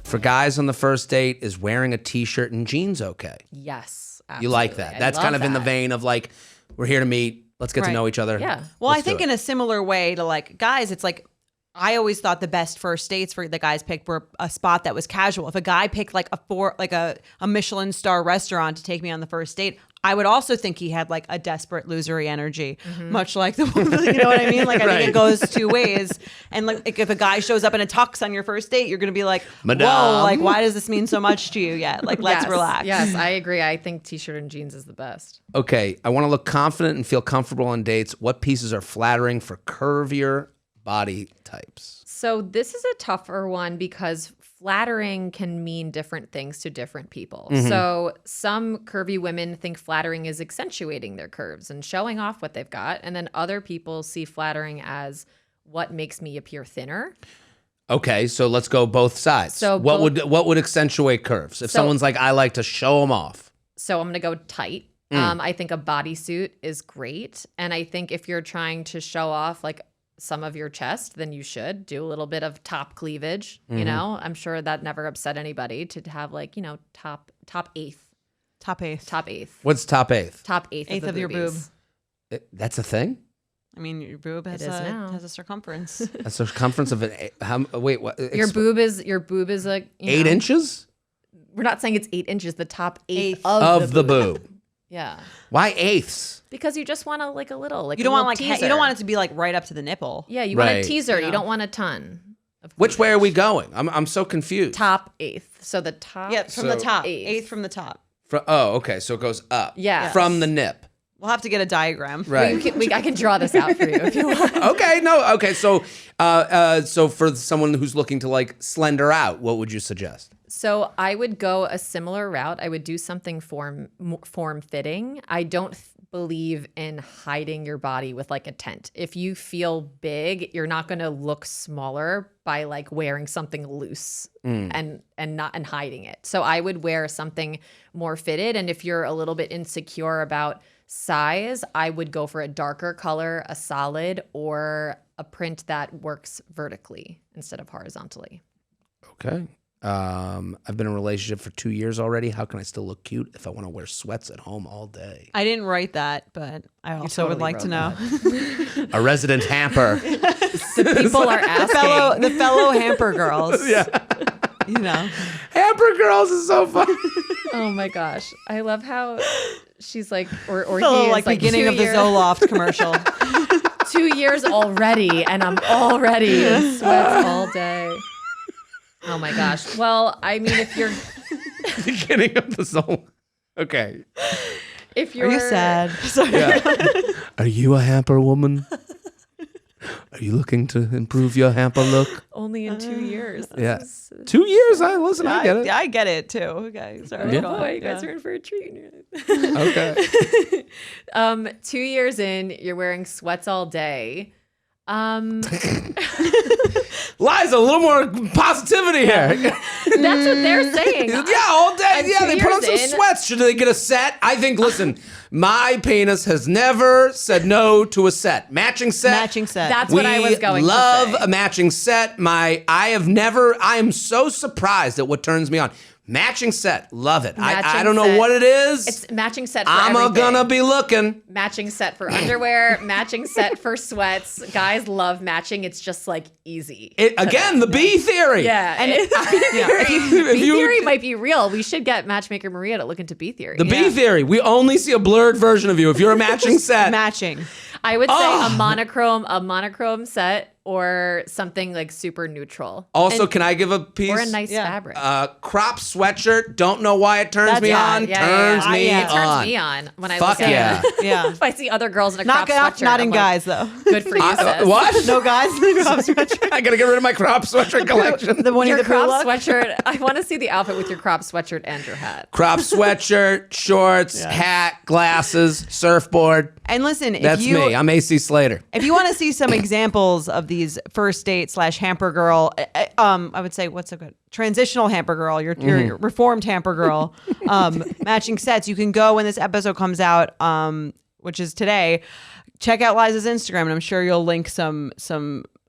For guys on the first date, is wearing a t-shirt and jeans okay? Yes, absolutely. You like that? That's kind of in the vein of like, we're here to meet. Let's get to know each other. Yeah. Well, I think in a similar way to like guys, it's like, I always thought the best first dates for the guys picked were a spot that was casual. If a guy picked like a Michelin star restaurant to take me on the first date, I would also think he had like a desperate losery energy, much like the you know what I mean? Like, I think it goes two ways. And like, if a guy shows up in a tux on your first date, you're going to be like, Madame. whoa, like, why does this mean so much to you yet? Like, let's relax. Yes, I agree. I think t-shirt and jeans is the best. Okay, I want to look confident and feel comfortable on dates. What pieces are flattering for curvier body types? So this is a tougher one because flattering can mean different things to different people. Mm-hmm. So some curvy women think flattering is accentuating their curves and showing off what they've got. And then other people see flattering as what makes me appear thinner. Okay, so let's go both sides. So what would accentuate curves? If someone's like, I like to show them off. So I'm going to go tight. I think a bodysuit is great. And I think if you're trying to show off like some of your chest, then you should do a little bit of top cleavage. I'm sure that never upset anybody to have like, top eighth. Top eighth. What's top eighth? Top eighth of your boob. That's a thing? I mean, your boob has a circumference. A circumference of wait, what? Your boob is like 8 inches? We're not saying it's 8 inches. The top eighth of the boob. Yeah. Why eighths? Because you just want to like a little, like you don't want like teaser. you don't want it to be like right up to the nipple. Yeah, you want a teaser. You don't want a ton. Which way are we going? I'm so confused. Top eighth. So the top. Yeah, from the top. Eighth. Eighth from the top. Okay, so it goes up. Yeah. From the nip. We'll have to get a diagram. Right. I can draw this out for you if you want. Okay. So for someone who's looking to like slender out, what would you suggest? So I would go a similar route. I would do something form fitting. I don't believe in hiding your body with like a tent. If you feel big, you're not going to look smaller by like wearing something loose and hiding it. So I would wear something more fitted. And if you're a little bit insecure about size, I would go for a darker color, a solid, or a print that works vertically instead of horizontally. Okay. I've been in a relationship for 2 years already. How can I still look cute if I want to wear sweats at home all day? I didn't write that, but I also would like to know. A resident hamper. So people are asking. The fellow hamper girls. Yeah. Hamper girls is so fun. Oh my gosh. I love how she's like, or he like is like beginning of the Zoloft commercial. 2 years already, and I'm already in sweats all day. Oh my gosh. Well, I mean, if you're beginning of the soul. Okay. If you're Are you sad? Sorry. Yeah. Are you a hamper woman? Are you looking to improve your hamper look? Only in 2 years. Yeah. 2 years? I get it. I get it too. Okay. Sorry. Yeah. Boy, you guys are in for a treat. Okay. 2 years in, you're wearing sweats all day. Liza, a little more positivity here. That's what they're saying. Yeah, all day. I'm Yeah, 2 they put on some years in. sweats. Should they get a set? I think, listen, my penis has never said no to a set. Matching set. Matching set. That's what I was going to love say. a matching set. I am so surprised at what turns me on. Matching set. Love it. I Matching don't know set. what it is. It's matching set for I'm everything. gonna be looking. Matching set for underwear, matching set for sweats. Guys love matching. It's just like easy. Again, the B theory. Yeah. And And If B you- theory might be real. We should get matchmaker Maria to look into B theory. The B theory. We only see a blurred version of you. If you're a matching set. Matching. I would say a monochrome set or something like super neutral. Also, can I give a piece? Or a nice Yeah. fabric. Crop sweatshirt. Don't know why it turns That's me hot. on. Yeah, turns yeah. me It on. turns me on when I Fuck look at yeah. it. Yeah. If I see other girls in a crop Not sweatshirt, in I'm like, guys though. good for you, sis. What? No guys in the crop sweatshirt. I gotta get rid of my crop sweatshirt collection. The Winnie Your the Pooh crop look. sweatshirt. I want to see the outfit with your crop sweatshirt and your hat. Crop sweatshirt, shorts, hat, glasses, surfboard. And listen, That's me. I'm AC Slater. if you want to see some examples of these first date / hamper girl, I would say what's a good transitional hamper girl, your reformed hamper girl, matching sets. You can go when this episode comes out, which is today. Check out Liza's Instagram, and I'm sure you'll link some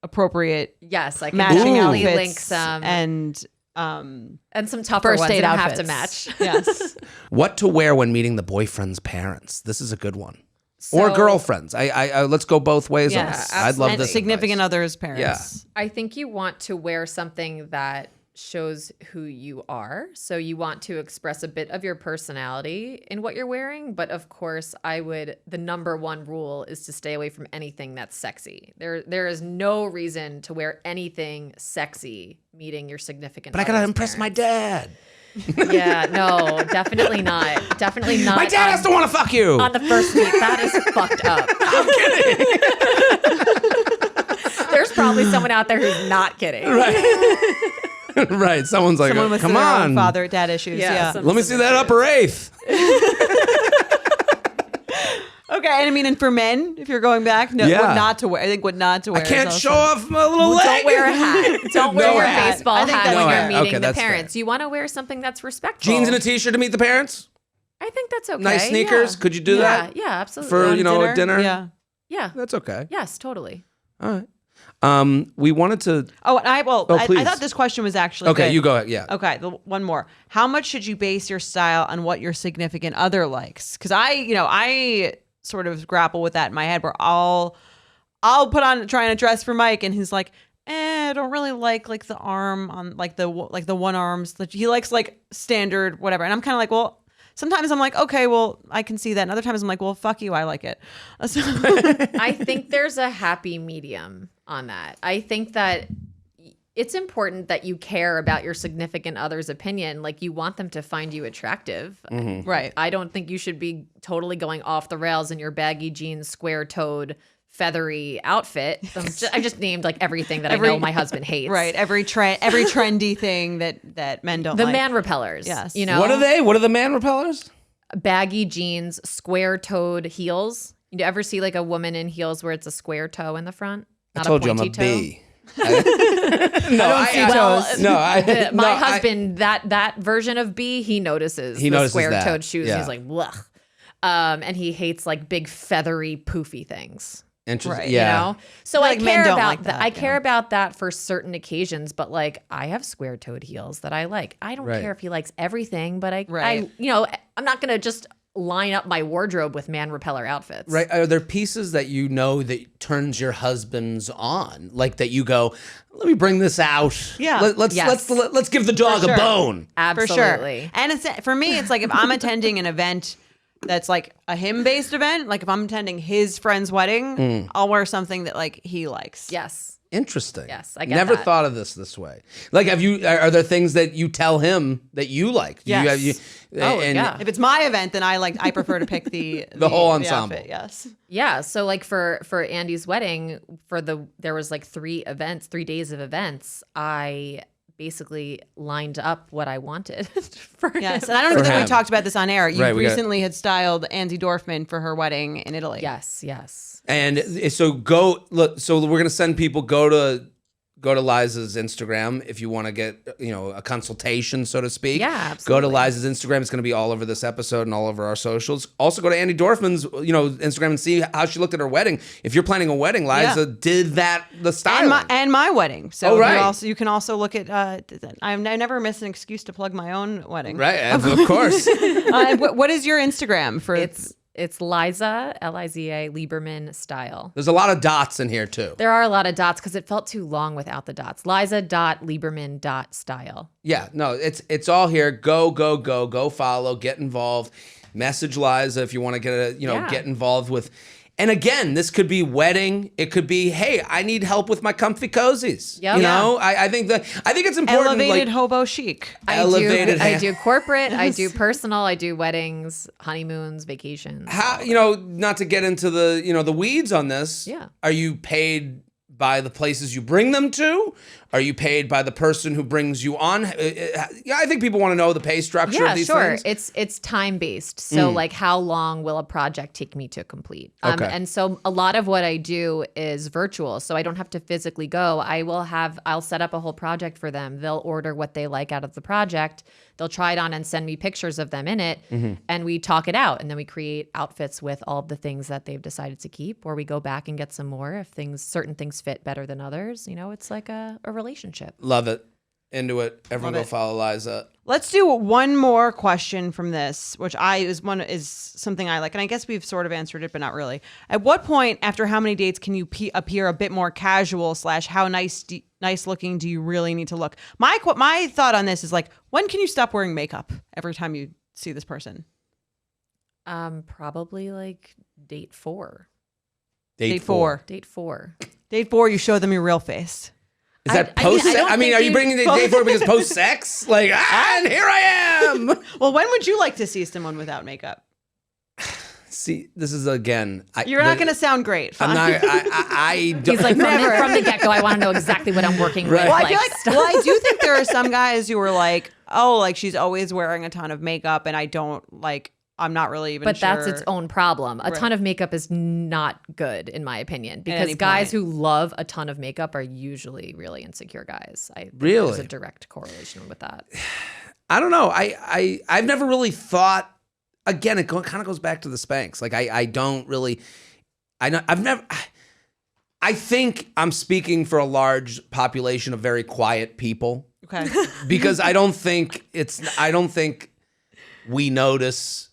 appropriate Yes, I can matching definitely outfits link some and some tougher first ones date that outfits. have to match. Yes. What to wear when meeting the boyfriend's parents? This is a good one. Or So- girlfriends. I let's go both ways on Yeah, this. I'd love And this. significant advice. others' parents. I think you want to wear something that shows who you are. So you want to express a bit of your personality in what you're wearing. But of course, the number one rule is to stay away from anything that's sexy. There is no reason to wear anything sexy meeting your significant But I gotta other's impress my parents. dad. Yeah, no, definitely not. Definitely not. My dad has to want to fuck you. on the first meet. That is fucked up. I'm kidding. There's probably someone out there who's not kidding. Right. Someone's like, Someone with come their own on. father dad issues. Yeah. some- Let me see that upper eighth. Okay, and I mean, and for men, if you're going back, no, Yeah. what not to wear. I think what not to wear. I is can't also- show off my little leg. Don't wear a hat. Don't wear No your hat. baseball I think hat that's when No you're hat. meeting Okay, the that's fair. parents. You want to wear something that's respectful. Jeans and a t-shirt to meet the parents? I think that's okay. Nice sneakers? Yeah. Could you do that? Yeah, absolutely. For, On a dinner? Yeah. yeah. That's okay. Yes, totally. All right. We wanted to... Oh, and I please. thought this question was actually Okay, good. you go ahead. Yeah. Okay, one more. How much should you base your style on what your significant other likes? Because I sort of grapple with that in my head, where I'll put on trying to dress for Mike, and he's like, I don't really like the arm on the one arms. He likes like standard whatever, and I'm kind of like, well. Sometimes I'm like, okay, well, I can see that. And other times I'm like, well, fuck you, I like it. So- I think there's a happy medium on that. I think that it's important that you care about your significant other's opinion. Like, you want them to find you attractive. right. I don't think you should be totally going off the rails in your baggy jeans, square-toed, feathery outfit. I just named like everything that I know my husband hates. Right. Every trendy thing that men don't The like. man repellers. Yes. You know? What are they? What are the man repellers? Baggy jeans, square-toed heels. You ever see like a woman in heels where it's a square toe in the front? I Not told you I'm pointy a toe? B. My husband, that version of B, he notices He the notices square-toed that, shoes. yeah. He's like, blech. And he hates like big feathery poofy things. Interesting. Right, Yeah. You know? So I like men care don't about like that. that, I care yeah. about that for certain occasions, but like I have square-toed heels that I like. I don't Right. care if he likes everything, but Right. I'm not going to just line up my wardrobe with man repeller outfits. Right. Are there pieces that you know that turns your husband's on? Like that you go, let me bring this out. Yeah. Let's give the dog sure. a bone. Absolutely. For sure. And for me, it's like if I'm attending an event that's like a him-based event, like if I'm attending his friend's wedding, I'll wear something that like he likes. Yes. Interesting. Yes, I get Never that. thought of this way. Like, are there things that you tell him that you like? Do Yes. Yeah. If it's my event, then I prefer to pick the whole ensemble. outfit, yes. Yeah. So like for Andy's wedding, there was like 3 days of events. I basically lined up what I wanted for Yes, him. and I don't know For that we him. talked about this on air. You Right, we got- recently had styled Andy Dorfman for her wedding in Italy. Yes. And so go look. So we're gonna send people go to Liza's Instagram if you want to get a consultation, so to speak. Yeah, Go to absolutely. Liza's Instagram. It's gonna be all over this episode and all over our socials. Also go to Andy Dorfman's Instagram and see how she looked at her wedding. If you're planning a wedding, Liza did the styling. And my wedding. So Oh, right. you can also look at. I never miss an excuse to plug my own wedding. Right, of course. What is your Instagram for? It's Liza, Liza, Lieberman style. There's a lot of dots in here too. There are a lot of dots because it felt too long without the dots. Liza.Lieberman.style. Yeah, no, it's all here. Go follow, get involved. Message Liza if you want to get involved with. And again, this could be wedding. It could be, hey, I need help with my comfy cozies. Yep. I think it's important. Elevated hobo chic. I do corporate, I do personal, I do weddings, honeymoons, vacations. How not to get into the weeds on this. Yeah. Are you paid by the places you bring them to? Are you paid by the person who brings you on? I think people want to know the pay structure of these things. It's time based. So like how long will a project take me to complete? Okay. And so a lot of what I do is virtual. So I don't have to physically go. I'll set up a whole project for them. They'll order what they like out of the project. They'll try it on and send me pictures of them in it. And we talk it out. And then we create outfits with all of the things that they've decided to keep, or we go back and get some more if certain things fit better than others. It's like a relationship. Love it. Into it. Everyone Love go it. follow Liza. Let's do one more question from this, which is something I like, and I guess we've sort of answered it, but not really. At what point, after how many dates, can you appear a bit more casual? / how nice looking do you really need to look? My thought on this is like, when can you stop wearing makeup every time you see this person? Probably like date 4. Date 4. Date 4. Date 4, you show them your real face. Is that I mean, post? I don't I mean, think are you you- bringing the date 4 because post sex? Like, and here I am. Well, when would you like to see someone without makeup? See, this is again. You're not going to sound great. I'm Fine. not. I don't. He's like, from the get go, I want to know exactly what I'm working with. Right. Well, I do think there are some guys who are like, oh, like she's always wearing a ton of makeup, and I'm not really even But sure. that's its own problem. A Right. ton of makeup is not good, in my opinion, because any guys point. who love a ton of makeup are usually really insecure guys. I think Really? there's a direct correlation with that. I don't know. I've never really thought. Again, it kind of goes back to the Spanx. Like I don't really. I've never. I think I'm speaking for a large population of very quiet people Okay. because I don't think we notice.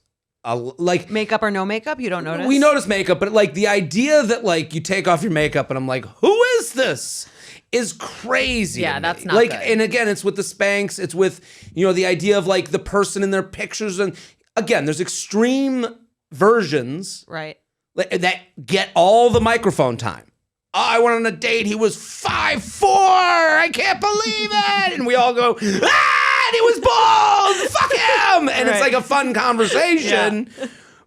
Like Makeup or no makeup, you don't notice? we notice makeup, but like the idea that like you take off your makeup and I'm like, who is this? Is crazy. Yeah, to me. that's not like, good. and again, it's with the Spanx. It's with the idea of like the person in their pictures, and again, there's extreme versions Right. that get all the microphone time. Oh, I went on a date. He was 5'4". I can't believe it. And we all go, and he was bald. Fuck him. And it's Right. like a fun conversation.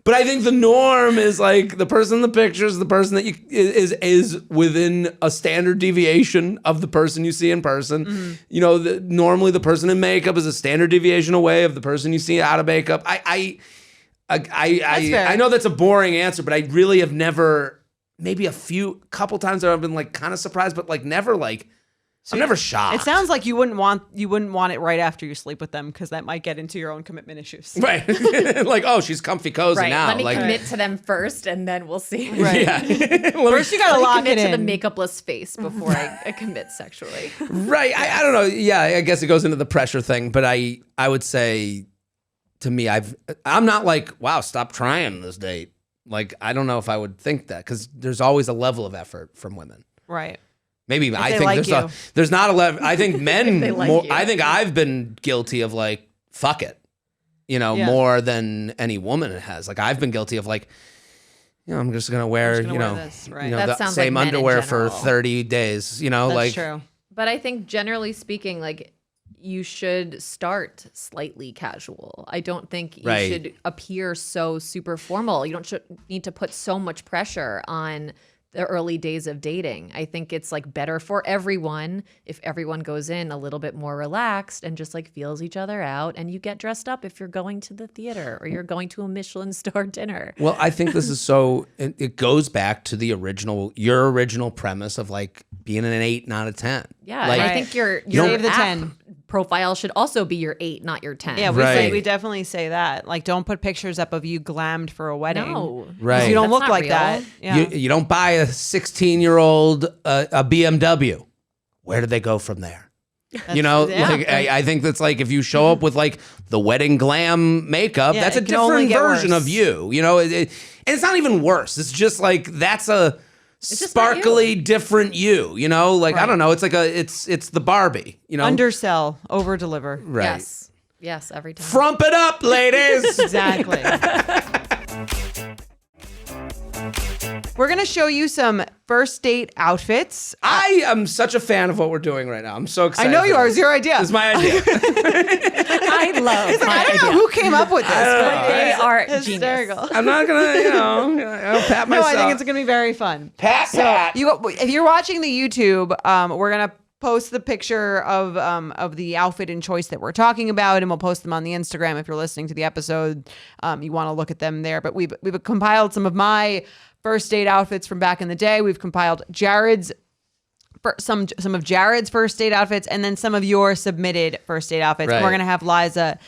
But I think the norm is like the person in the pictures, the person that is within a standard deviation of the person you see in person. Mm-hmm. Normally the person in makeup is a standard deviation away of the person you see out of makeup. I fair. know that's a boring answer, but I really have never. Maybe a couple times I've been like kind of surprised, but like never like. I'm never shocked. It sounds like you wouldn't want it right after you sleep with them because that might get into your own commitment issues. right. Like, oh, she's comfy cozy Right. now. Let me like, commit to them first, and then we'll see. Right. Yeah. First, you gotta lock commit it to in. the makeupless face before I commit sexually. Right. I don't know. Yeah, I guess it goes into the pressure thing, but I would say to me, I'm not like, wow, stop trying this date. Like, I don't know if I would think that because there's always a level of effort from women. Right. Maybe I they think like there's not a level. I think men They like more. you. I think I've been guilty of like fuck it, Yeah. more than any woman has. Like I've been guilty of like, I'm just gonna wear this, right. That the sounds same like men in underwear for general. 30 days. That's like true. But I think generally speaking, like you should start slightly casual. I don't think you Right. should appear so super formal. You don't need to put so much pressure on the early days of dating. I think it's like better for everyone if everyone goes in a little bit more relaxed and just like feels each other out, and you get dressed up if you're going to the theater or you're going to a Michelin star dinner. Well, I think this is it goes back to your original premise of like being an 8, not a 10. Yeah, like, and I think your Save the app 10. profile should also be your 8, not your 10. Yeah, Right. we definitely say that. Like, don't put pictures up of you glammed for a wedding. No. Right. You don't That's look not like real. that. Yeah. You don't buy a 16-year-old a BMW. Where do they go from there? You know, yeah. like I think that's like if you show up with like the wedding glam makeup, Yeah, that's a it can only different get version worse. of you. You know, and it's not even worse. It's just like that's a just not sparkly different you. You know, like I Right. don't know. It's like it's the Barbie. You know, Undersell, over deliver. right. Yes. Yes, every time. Frump it up, ladies. Exactly. We're going to show you some first date outfits. I am such a fan of what we're doing right now. I'm so I excited. know you for are. this. It's your idea. It's my idea. I love I don't know who came up with this. but They it's are hysterical. I'm not gonna, I'll pat No, myself. I think it's going to be very fun. pat. If you're watching the YouTube, we're gonna post the picture of the outfit and choice that we're talking about, and we'll post them on the Instagram. If you're listening to the episode, you want to look at them there. But we've compiled some of my first date outfits from back in the day. We've compiled some of Jared's first date outfits, and then some of your submitted first date outfits. Right. And we're gonna have Liza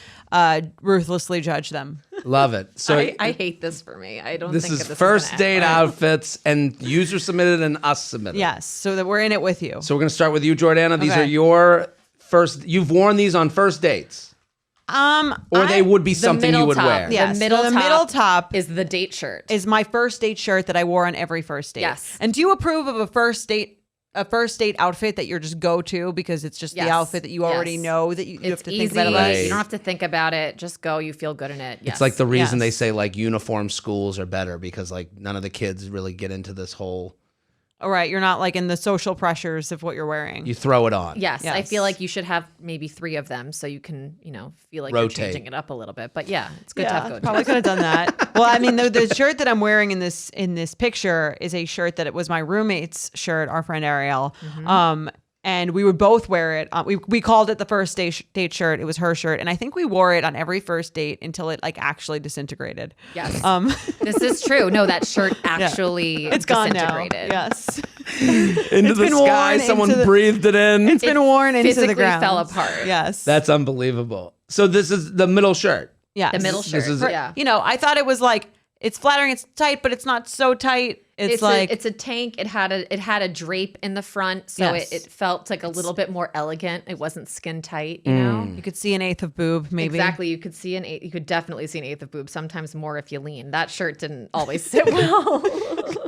ruthlessly judge them. Love it. So I hate this for me. I don't this think is that first gonna date end. outfits, and user submitted and us submitted. Yes, so that we're in it with you. So we're gonna start with you, Jordana. These Okay. are your first. You've worn these on first dates, or they would be The something you middle would top. wear. Yes, The middle so the top middle top is the date shirt. is my first date shirt that I wore on every first date. Yes. And do you approve of a first date outfit that you're just go to because it's just Yes. the outfit that you already Yes. know that you have It's to easy. think about it? Right. You don't have to think about it. Just go. You feel good in it. Yes. It's like the reason Yes. they say like uniform schools are better because like none of the kids really get into this whole. All right, you're not like in the social pressures of what you're wearing. You throw it on. Yes, I Yes. feel like you should have maybe 3 of them so you can, feel like Rotate. you're changing it up a little bit. But yeah, it's good to have go-to. probably could have done that. Well, I mean, the shirt that I'm wearing in this picture is a shirt that it was my roommate's shirt, our friend Ariel. And we would both wear it. We called it the first date shirt. It was her shirt, and I think we wore it on every first date until it like actually disintegrated. Yes. This This is true. No, that shirt actually it's gone now. disintegrated. Yes, Into the been sky, worn someone into the- breathed it in. it's been worn into the physically ground. fell apart. Yes, That's unbelievable. So this is the middle shirt. yes. The middle This shirt. is- yeah. I thought it was like it's flattering, it's tight, but it's not so tight. It's like it's a tank. It had a drape in the front, so Yes. it felt like a little bit more elegant. It wasn't skin tight, you know. you could see an eighth of boob, maybe. Exactly. You could see you could definitely see an eighth of boob. Sometimes more if you lean. That shirt didn't always sit well.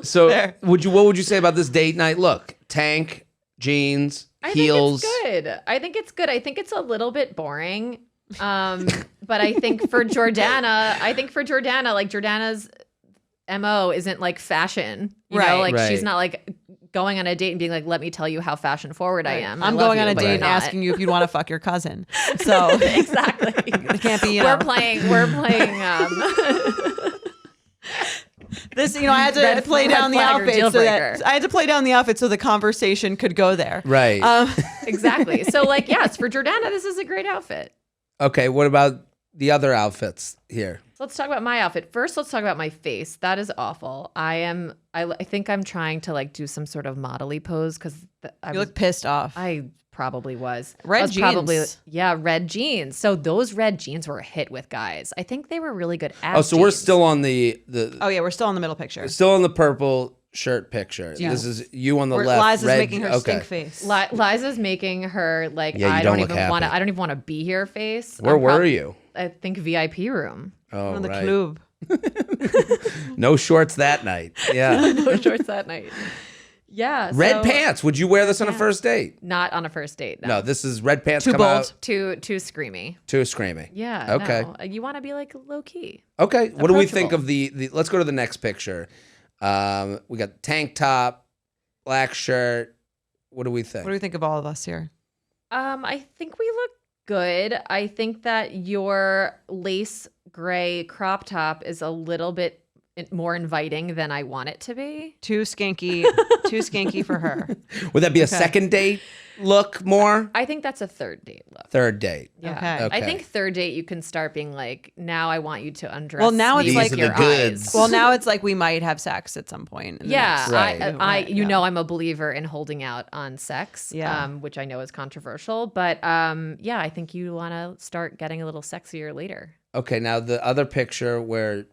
So There. what would you say about this date night look? Tank, jeans, heels. I think it's good. I think it's a little bit boring. But I think for Jordana, like Jordana's MO isn't like fashion. You know, Right. like she's Right. not like going on a date and being like, let me tell you how fashion forward I am. I I'm love going on you, a but date you're and not. asking you if you'd want to fuck your cousin. So Exactly. it can't be. We're playing This, I had to Red play flag down the or outfit deal so that breaker. I had to play down the outfit so the conversation could go there. Right. exactly. So like, yes, for Jordana, this is a great outfit. Okay, what about the other outfits here? So let's talk about my outfit. First, let's talk about my face. That is awful. I think I'm trying to like do some sort of modelly pose because You look pissed off. I probably was. Red I was Probably, jeans. yeah, red jeans. So those red jeans were a hit with guys. I think they were really good Oh, so we're still on the Oh yeah, we're still in the middle picture. still on the purple shirt picture. Yeah. This is you on the Where left. Liza's red- making her okay. stink face. Liza's making her like Yeah, you I don't don't look even want to. happy. I don't even want to be here face. Where I'm were you? I think VIP room. Oh, On the right. club. No shorts that night. Yeah. No shorts that night. Yeah. Red so- pants. Would you wear this on a first date? Not on a first date. No, this is red pants Too come bold. out Too screamy. too screaming. Yeah. Okay. No. You want to be like low key. Okay. What do we think Approachable. of the let's go to the next picture. We got tank top, black shirt. What do we think? What do we think of all of us here? I think we look good. I think that your lace gray crop top is a little bit more inviting than I want it to be. Too skanky. Too skanky for her. Would that be a second date look more? I think that's a third date look. Third date. Yeah. Okay. I think third date you can start being like, now I want you to undress. Well, now it's me like with These are your the goods. eyes. Well, now it's like we might have sex at some point. in the Yeah, next- Right. you know, I'm a believer in holding out on sex, Yeah. which I know is controversial, but yeah, I think you want to start getting a little sexier later. Okay, now the other picture where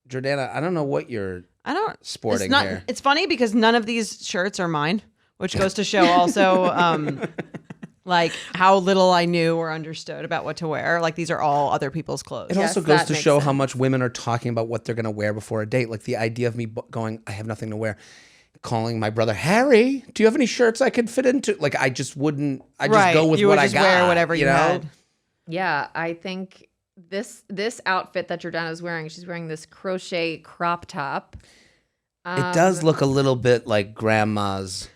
Jordana, I don't know what you're I don't. sporting it's not, here. It's funny because none of these shirts are mine, which goes to show also like how little I knew or understood about what to wear. Like these are all other people's clothes. It Yes, also goes that to makes show how sense. much women are talking about what they're going to wear before a date. Like the idea of me going, I have nothing to wear. Calling my brother, Harry, do you have any shirts I could fit into? Like I just wouldn't. I just Right. go with You what would I just got. wear whatever you know? had. Yeah, I think this outfit that Jordana's wearing, she's wearing this crochet crop top. It does look a little bit like grandma's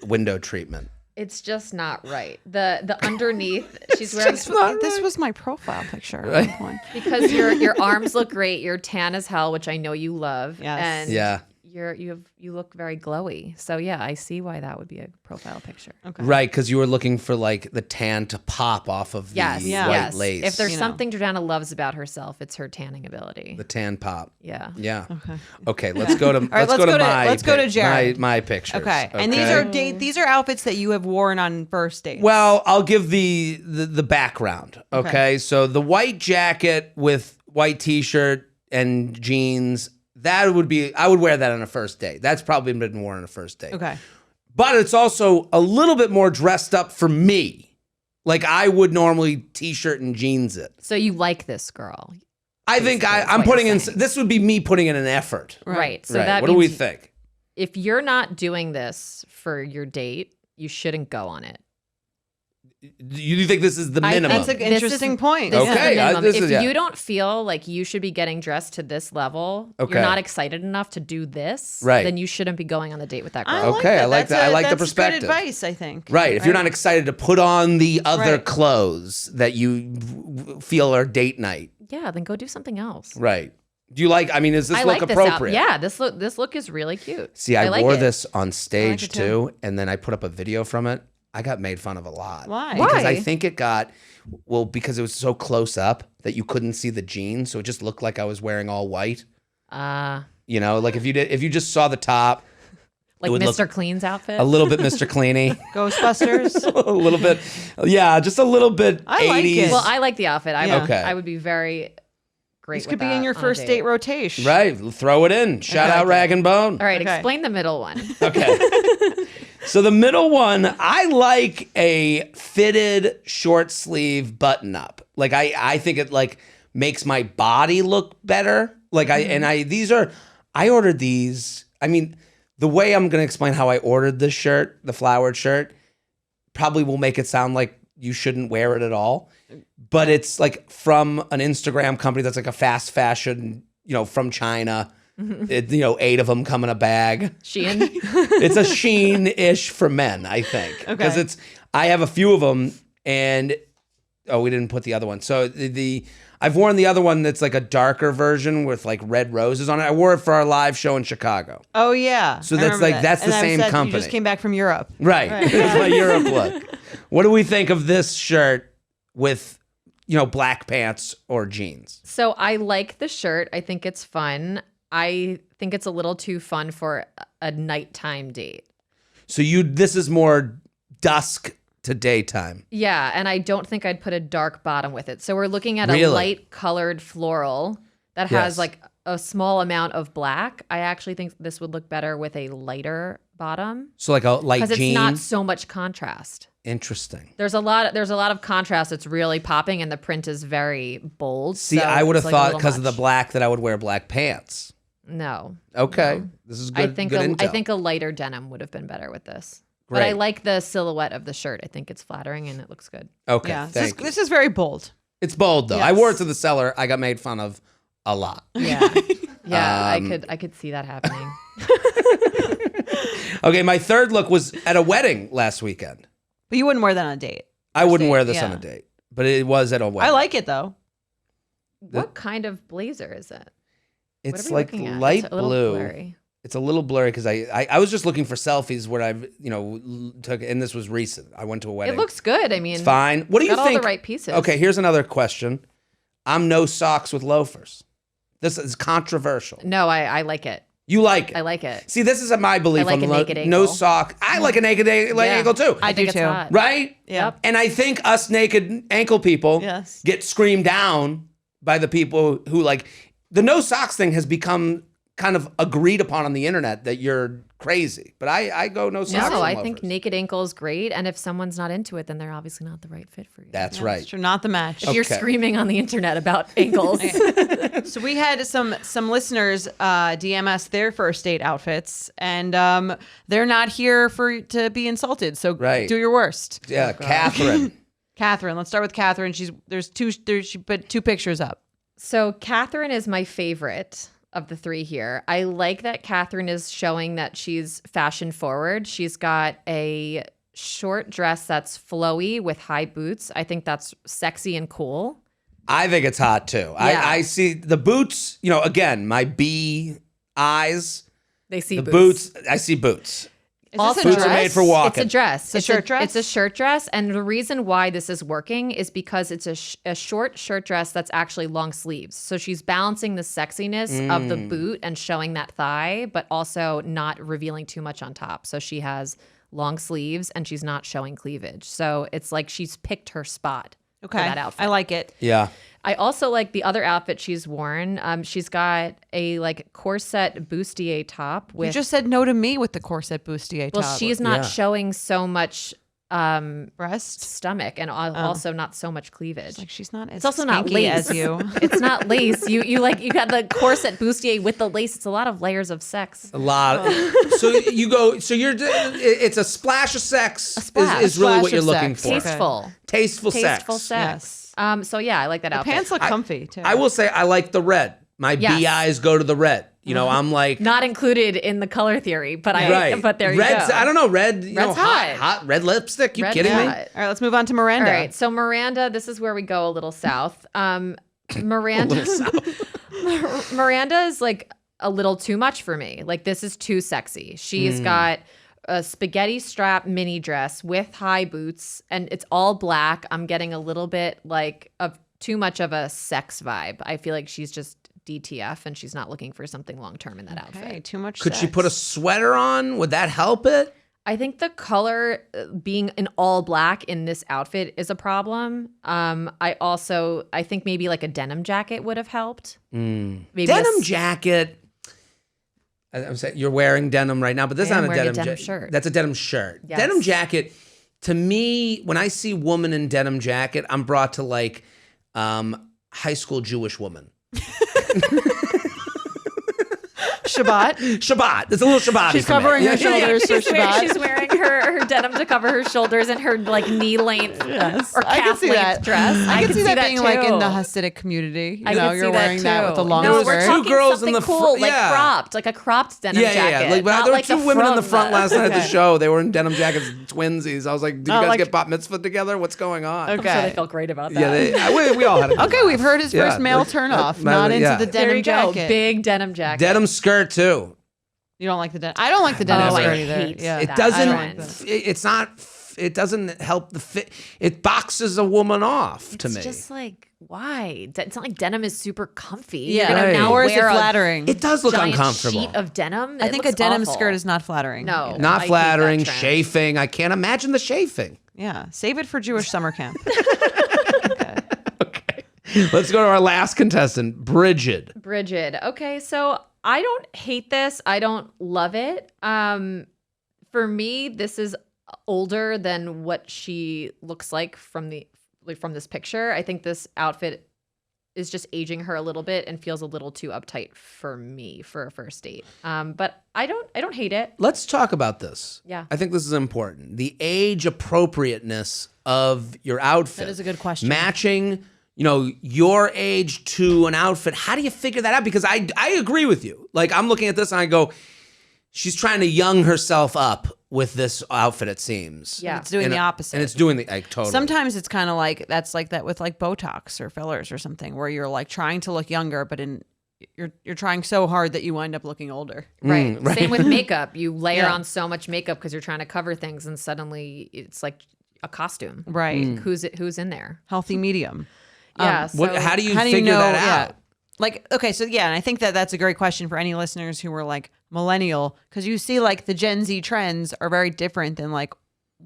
window treatment. It's just not right. The underneath, she's wearing This was my profile picture at one point. because your arms look great. You're tan as hell, which I know you love. Yes. And Yeah. you look very glowy. So yeah, I see why that would be a profile picture. Okay. Right, because you were looking for like the tan to pop off of the Yes, Yeah. white yes. lace. If there's You know. something Jordana loves about herself, it's her tanning ability. the tan pop. Yeah. Yeah. Okay. Okay, let's go to right, let's go to my let's go to Jared. my pictures. Okay. And these are outfits that you have worn on first dates. Well, I'll give the background. Okay? So the white jacket with white t-shirt and jeans, I would wear that on a first date. That's probably been worn on a first date. Okay. But it's also a little bit more dressed up for me. Like I would normally t-shirt and jeans it. So you like this girl. I think I'm what putting you're in, saying. this would be me putting in an effort. Right. So right. that What do we means think? if you're not doing this for your date, you shouldn't go on it. You think this is the I- minimum? That's an This is- interesting point. This is the Okay, minimum. this If is- yeah. you don't feel like you should be getting dressed to this level, Okay. you're not excited enough to do this, Right. then you shouldn't be going on the date with that girl. I like Okay, that. I like That's that. I like the that's perspective. Good advice, I think. Right. If you're not excited to put on the other Right. clothes that you feel are date night. Yeah, then go do something else. Right. Do you like, I mean, is this I look like appropriate? This out. Yeah, this look is really cute. See, I like wore it. this on stage it too, and then I put up a video from it. I got made fun of a lot. Why? Because I Why? think because it was so close up that you couldn't see the jeans, so it just looked like I was wearing all white. You know, like if you just saw the top, Like would look Mr. Clean's outfit. a little bit Mr. Cleany, Ghostbusters. a little bit, yeah, just a little bit I like 80s. it. Well, I like the outfit. Yeah. Okay. I would be very great. This with could be that in your on a first date rotation. Right, throw it in. Shout Okay, out okay. Rag and Bone. All right, Okay. explain the middle one. Okay. So the middle one, I like a fitted short sleeve button up. Like I think it like makes my body look better. Like I ordered these. I mean, the way I'm gonna explain how I ordered this shirt, the flowered shirt, probably will make it sound like you shouldn't wear it at all. But it's like from an Instagram company that's like a fast fashion, from China. 8 of them come in a bag. Shein. It's a Sheen-ish for men, I think. Because Okay. I have a few of them, and we didn't put the other one. So I've worn the other one that's like a darker version with like red roses on it. I wore it for our live show in Chicago. Oh yeah. So I that's remember like- that. that's the And I same said company. You just came back from Europe. Right. It's my Europe look. What do we think of this shirt with, black pants or jeans? So I like the shirt. I think it's fun. I think it's a little too fun for a nighttime date. So this is more dusk to daytime. Yeah, and I don't think I'd put a dark bottom with it. So we're looking at Really? a light colored floral that has Yes. like a small amount of black. I actually think this would look better with a lighter bottom So like a light because jean. it's not so much contrast. Interesting. There's a lot of contrast that's really popping, and the print is very bold. See, so I would have it's, like, a thought little because of the much. black that I would wear black pants. No, Okay. This is good. I think good I intel. think a lighter denim would have been better with this. But I Great. like the silhouette of the shirt. I think it's flattering and it looks good. Okay. Yeah. Thank you. This is very bold. It's bold though. I Yes. wore it to the cellar. I got made fun of a lot. Yeah, yeah, Um, I could see that happening. Okay, my third look was at a wedding last weekend. But you wouldn't wear that on a date. I wouldn't date, wear this yeah. on a date, but it was at a wedding. I like it though. What kind of blazer is it? What It's are we like looking at? light It's a little blue. blurry. It's a little blurry because I was just looking for selfies where I've took, and this was recent. I went to a wedding. It looks good. I mean, It's fine. What do you got think? all the right pieces. Okay, here's another question. I'm no socks with loafers. This is controversial. No, I like it. You like it? I like it. See, this is my belief I like on a the naked no ankle. sock. I like a naked ankle too. I do think it's too. hot. Right? Yeah. And I think us naked ankle people Yes. get screamed down by the people who like the no socks thing has become kind of agreed upon on the internet that you're crazy. But I go no socks. No, and I think loafers. naked ankle is great. And if someone's not into it, then they're obviously not the right fit for you. That's That's right. true. Not the match. If you're Okay. screaming on the internet about ankles. So we had some listeners DM us their first date outfits, and they're not here to be insulted. So Right. do your worst. Yeah, Catherine. Catherine. Let's start with Catherine. She put 2 pictures up. So Catherine is my favorite of the 3 here. I like that Catherine is showing that she's fashion forward. She's got a short dress that's flowy with high boots. I think that's sexy and cool. I think it's hot too. Yeah. I see the boots, again, my bee eyes, They see the boots. boots, I see boots. Is Also, this a Boots are dress? made for walking. It's a dress. It's a shirt dress? It's a shirt dress. And the reason why this is working is because it's a short shirt dress that's actually long sleeves. So she's balancing the sexiness of the boot and showing that thigh, but also not revealing too much on top. So she has long sleeves and she's not showing cleavage. So it's like she's picked her spot Okay. for that outfit. I like it. Yeah. I also like the other outfit she's worn. She's got a like corset bustier top with. You just said no to me with the corset bustier top. well, she's not Yeah. showing so much breast. stomach and also not so much cleavage. Like she's not as It's also not skanky lace. as you. It's not lace. You got the corset bustier with the lace. It's a lot of layers of sex. A lot. So you go. So it's a splash of sex. splash. Is really Splash what you're of looking sex. for. Tasteful. Tasteful sex. Tasteful sex. Yes. So yeah, I like that outfit. Pants look comfy too. I will say I like the red. My Yes. bee eyes go to the red. I'm like Not included in the color theory, but right. there you Red's, go. I don't know. Red. Red's hot. hot. Red lipstick. You Red's kidding me? hot. All right, let's move on to Miranda. All right, so Miranda, this is where we go a little south. Miranda, Miranda is like a little too much for me. Like this is too sexy. She's got a spaghetti strap mini dress with high boots, and it's all black. I'm getting a little bit like of too much of a sex vibe. I feel like she's just DTF, and she's not looking for something long term in that Okay, outfit. too much. Could she sex. put a sweater on? Would that help it? I think the color being in all black in this outfit is a problem. I think maybe like a denim jacket would have helped. Maybe Denim jacket. I'm saying you're wearing denim right now, but this is I am not a wearing a denim denim jacket. shirt. That's a denim shirt. Yes. Denim jacket. To me, when I see woman in denim jacket, I'm brought to like high school Jewish woman. Shabbat? Shabbat. It's a little Shabbat. She's covering her shoulders for Shabbat. She's wearing her denim to cover her shoulders and her like knee length Yes, or I can calf see length that. dress. I can see that being like in the too. Hasidic community. You I know, could you're see wearing that with a too. long No, There was we're two talking girls something in the cool, like yeah. cropped, like a cropped denim jacket. Like, not there were like two a women in the front front last night at the Okay. show. They were in denim jackets, twinsies. I was like, did you Not guys like- get bat mitzvah together? What's going on? I'm Okay. sure they felt great about that. Yeah, we all had a good Okay, laugh. we've heard his Yeah, first male that's- turnoff. that- Not into yeah. the there denim you go. jacket. Big denim jacket. Denim skirt too. You don't like the denim. I don't like the denim Oh, I skirt either. hate Yeah. It that doesn't. trend. It's not. It doesn't help the fit. It boxes a woman off to It's me. just like, why? It's not like denim is super comfy. Yeah. You're gonna Right. now Nor is it wear a flattering. It does look giant uncomfortable. sheet of denim. I It think a looks denim awful. skirt is not flattering. No. I Not hate flattering. that trend. Chafing. I can't imagine the chafing. Yeah. Save it for Jewish summer camp. Okay. Let's go to our last contestant, Bridget. Bridget. Okay, so I don't hate this. I don't love it. For me, this is older than what she looks like from this picture. I think this outfit is just aging her a little bit and feels a little too uptight for me for a first date. But I don't hate it. Let's talk about this. Yeah. I think this is important. The age appropriateness of your outfit. That is a good question. Matching, your age to an outfit. How do you figure that out? Because I agree with you. Like, I'm looking at this and I go, she's trying to young herself up with this outfit, it seems. Yeah. It's doing the opposite. And it's doing the, like, totally. Sometimes it's kind of like that's like that with like Botox or fillers or something where you're like trying to look younger, but you're trying so hard that you wind up looking older. Right. right. Same with makeup. You layer Yeah. on so much makeup because you're trying to cover things, and suddenly it's like a costume. Right. Who's in there? Healthy medium. Yeah. How do you How do you figure know? that Yeah. out? Like, okay, so yeah, and I think that that's a great question for any listeners who were like millennial, because you see like the Gen Z trends are very different than like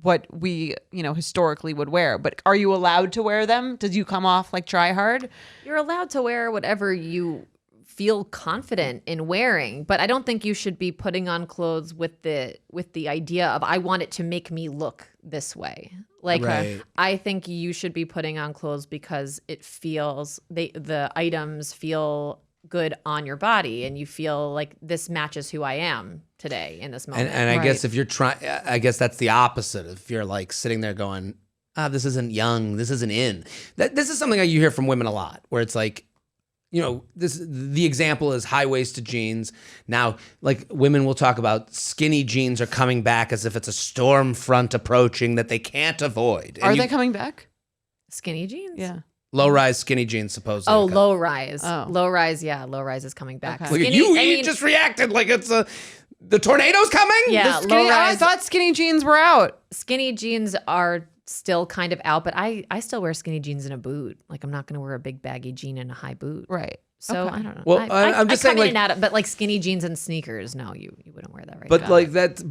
what we, historically would wear. But are you allowed to wear them? Did you come off like try hard? You're allowed to wear whatever you feel confident in wearing, but I don't think you should be putting on clothes with the idea of I want it to make me look this way. Like Right. I think you should be putting on clothes because it feels the items feel good on your body, and you feel like this matches who I am today in this moment. And I Right. guess if you're trying, I guess that's the opposite. If you're like sitting there going, this isn't young, this isn't in. This is something that you hear from women a lot, where it's like, the example is high-waisted jeans. Now, like women will talk about skinny jeans are coming back as if it's a storm front approaching that they can't avoid. Are they coming back? Skinny jeans? Yeah. Low-rise skinny jeans supposedly? Oh, are low rise. Oh. Low rise, yeah. Low rise is coming back. Okay. Look at Skinny- you! I You mean, just reacted like it's the tornado's coming. Yeah, The skinny, low I rise. thought skinny jeans were out. Skinny jeans are still kind of out, but I still wear skinny jeans in a boot. Like I'm not going to wear a big baggy jean in a high boot. Right. So Okay. I don't know. Well, I'm just come saying, in like- and out of, but like skinny jeans and sneakers, no, you wouldn't wear that, right? But Got like it. that's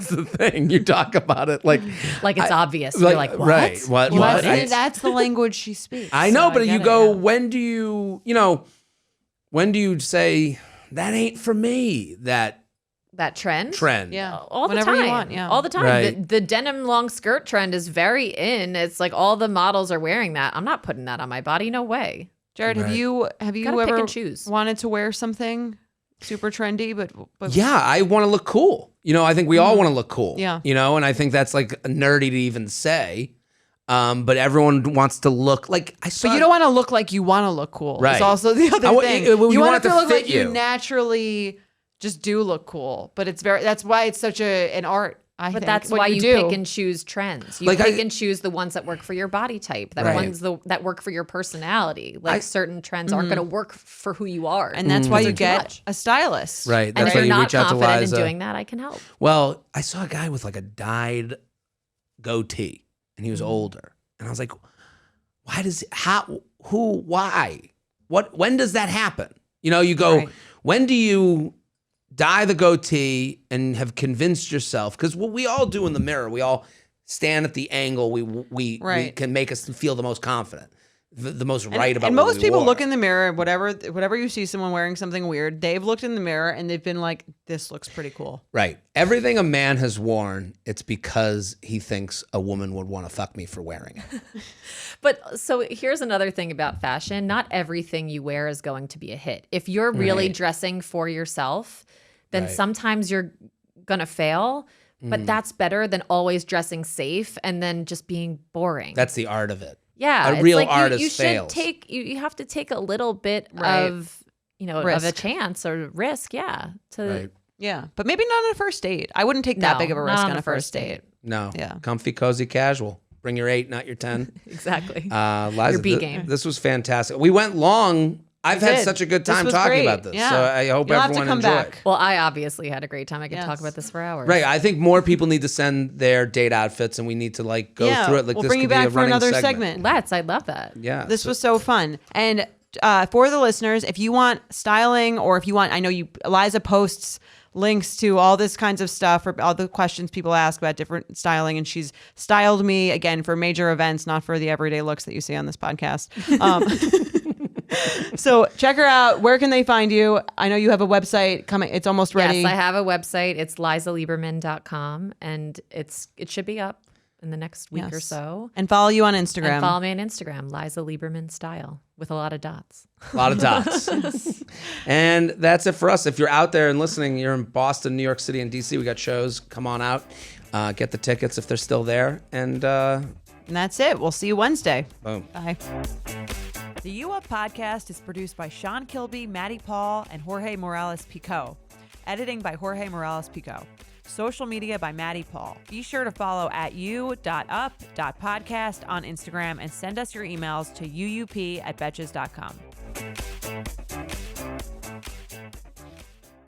the thing. You talk about it like it's obvious. You're like, what? right? What? Well, what? that's the language she speaks. I know, so but I you get it, go. yeah. When do you say that ain't for me? That That trend? trend. Yeah. All the Whenever time. you want, yeah. All the time. Right. The denim long skirt trend is very in. It's like all the models are wearing that. I'm not putting that on my body. No way. Jared, have Right. you Gotta pick ever and choose. wanted to wear something super trendy, but Yeah, I want to look cool. I think we all want to look cool. Yeah. And I think that's like nerdy to even say. But everyone wants to look like I saw. But you don't want to look like you want to look cool. Right. It's also the other thing. you You want want it it to to look fit like you you. naturally just do look cool. But that's why it's such an art. I But think, that's what why you do. pick and choose trends. You Like pick I- and choose the ones that work for your body type, that Right. ones that work for your personality. Like certain trends aren't going to work for who you are. And that's why you They're too get much. a stylist. Right. And That's if why you're you not reach out to confident in Liza. doing that, I can help. Well, I saw a guy with like a dyed goatee, and he was older, and I was like, "Why does why? When does that happen?" You go, Right. when do you dye the goatee and have convinced yourself? Because what we all do in the mirror, we all stand at the angle we Right. can make us feel the most confident, the most right about. And what most we people wore. look in the mirror, whatever you see someone wearing something weird, they've looked in the mirror and they've been like, this looks pretty cool. Right. Everything a man has worn, it's because he thinks a woman would want to fuck me for wearing it. But so here's another thing about fashion. Not everything you wear is going to be a hit. If you're really Right. dressing for yourself, then Right. sometimes you're going to fail. But that's better than always dressing safe and then just being boring. That's the art of it. Yeah, A it's real like artist you should fails. take you have to take a little bit Right. of of a Risk. chance or risk, yeah. Right. Yeah. But maybe not on a first date. I wouldn't take that No, big of a not risk on on a a first date. No. Yeah. Comfy, cozy, casual. Bring your 8, not your 10. Exactly. Liza, Your B game. This was fantastic. We went long. I've had did. such a good This time was talking great. about this. Yeah. So I hope You'll have to everyone come enjoyed. back. Well, I obviously had a great time. I could Yes. talk about this for hours. Right. I think more people need to send their date outfits, and we need to like go Yeah, through it. Like we'll this bring you could be a back for running another segment. Let's. I'd love that. Yeah. This so- was so fun. And for the listeners, if you want styling or if you want, I know Liza posts links to all this kinds of stuff or all the questions people ask about different styling. And she's styled me again for major events, not for the everyday looks that you see on this podcast. So check her out. Where can they find you? I know you have a website coming. It's almost ready. Yes, I have a website. It's LizaLieberman.com, and it should be up in the next week or Yes. so. And follow you on Instagram. And follow me on Instagram, Liza Lieberman Style, with a lot of dots. A lot of dots. And that's it for us. If you're out there and listening, you're in Boston, New York City, and DC, we got shows. Come on out. Get the tickets if they're still there. And And that's it. We'll see you Wednesday. boom. Bye. The U Up podcast is produced by Sean Kilby, Maddie Paul, and Jorge Morales Pico. Editing by Jorge Morales Pico. Social media by Maddie Paul. Be sure to follow at u.up.podcast on Instagram and send us your emails to uup@betches.com.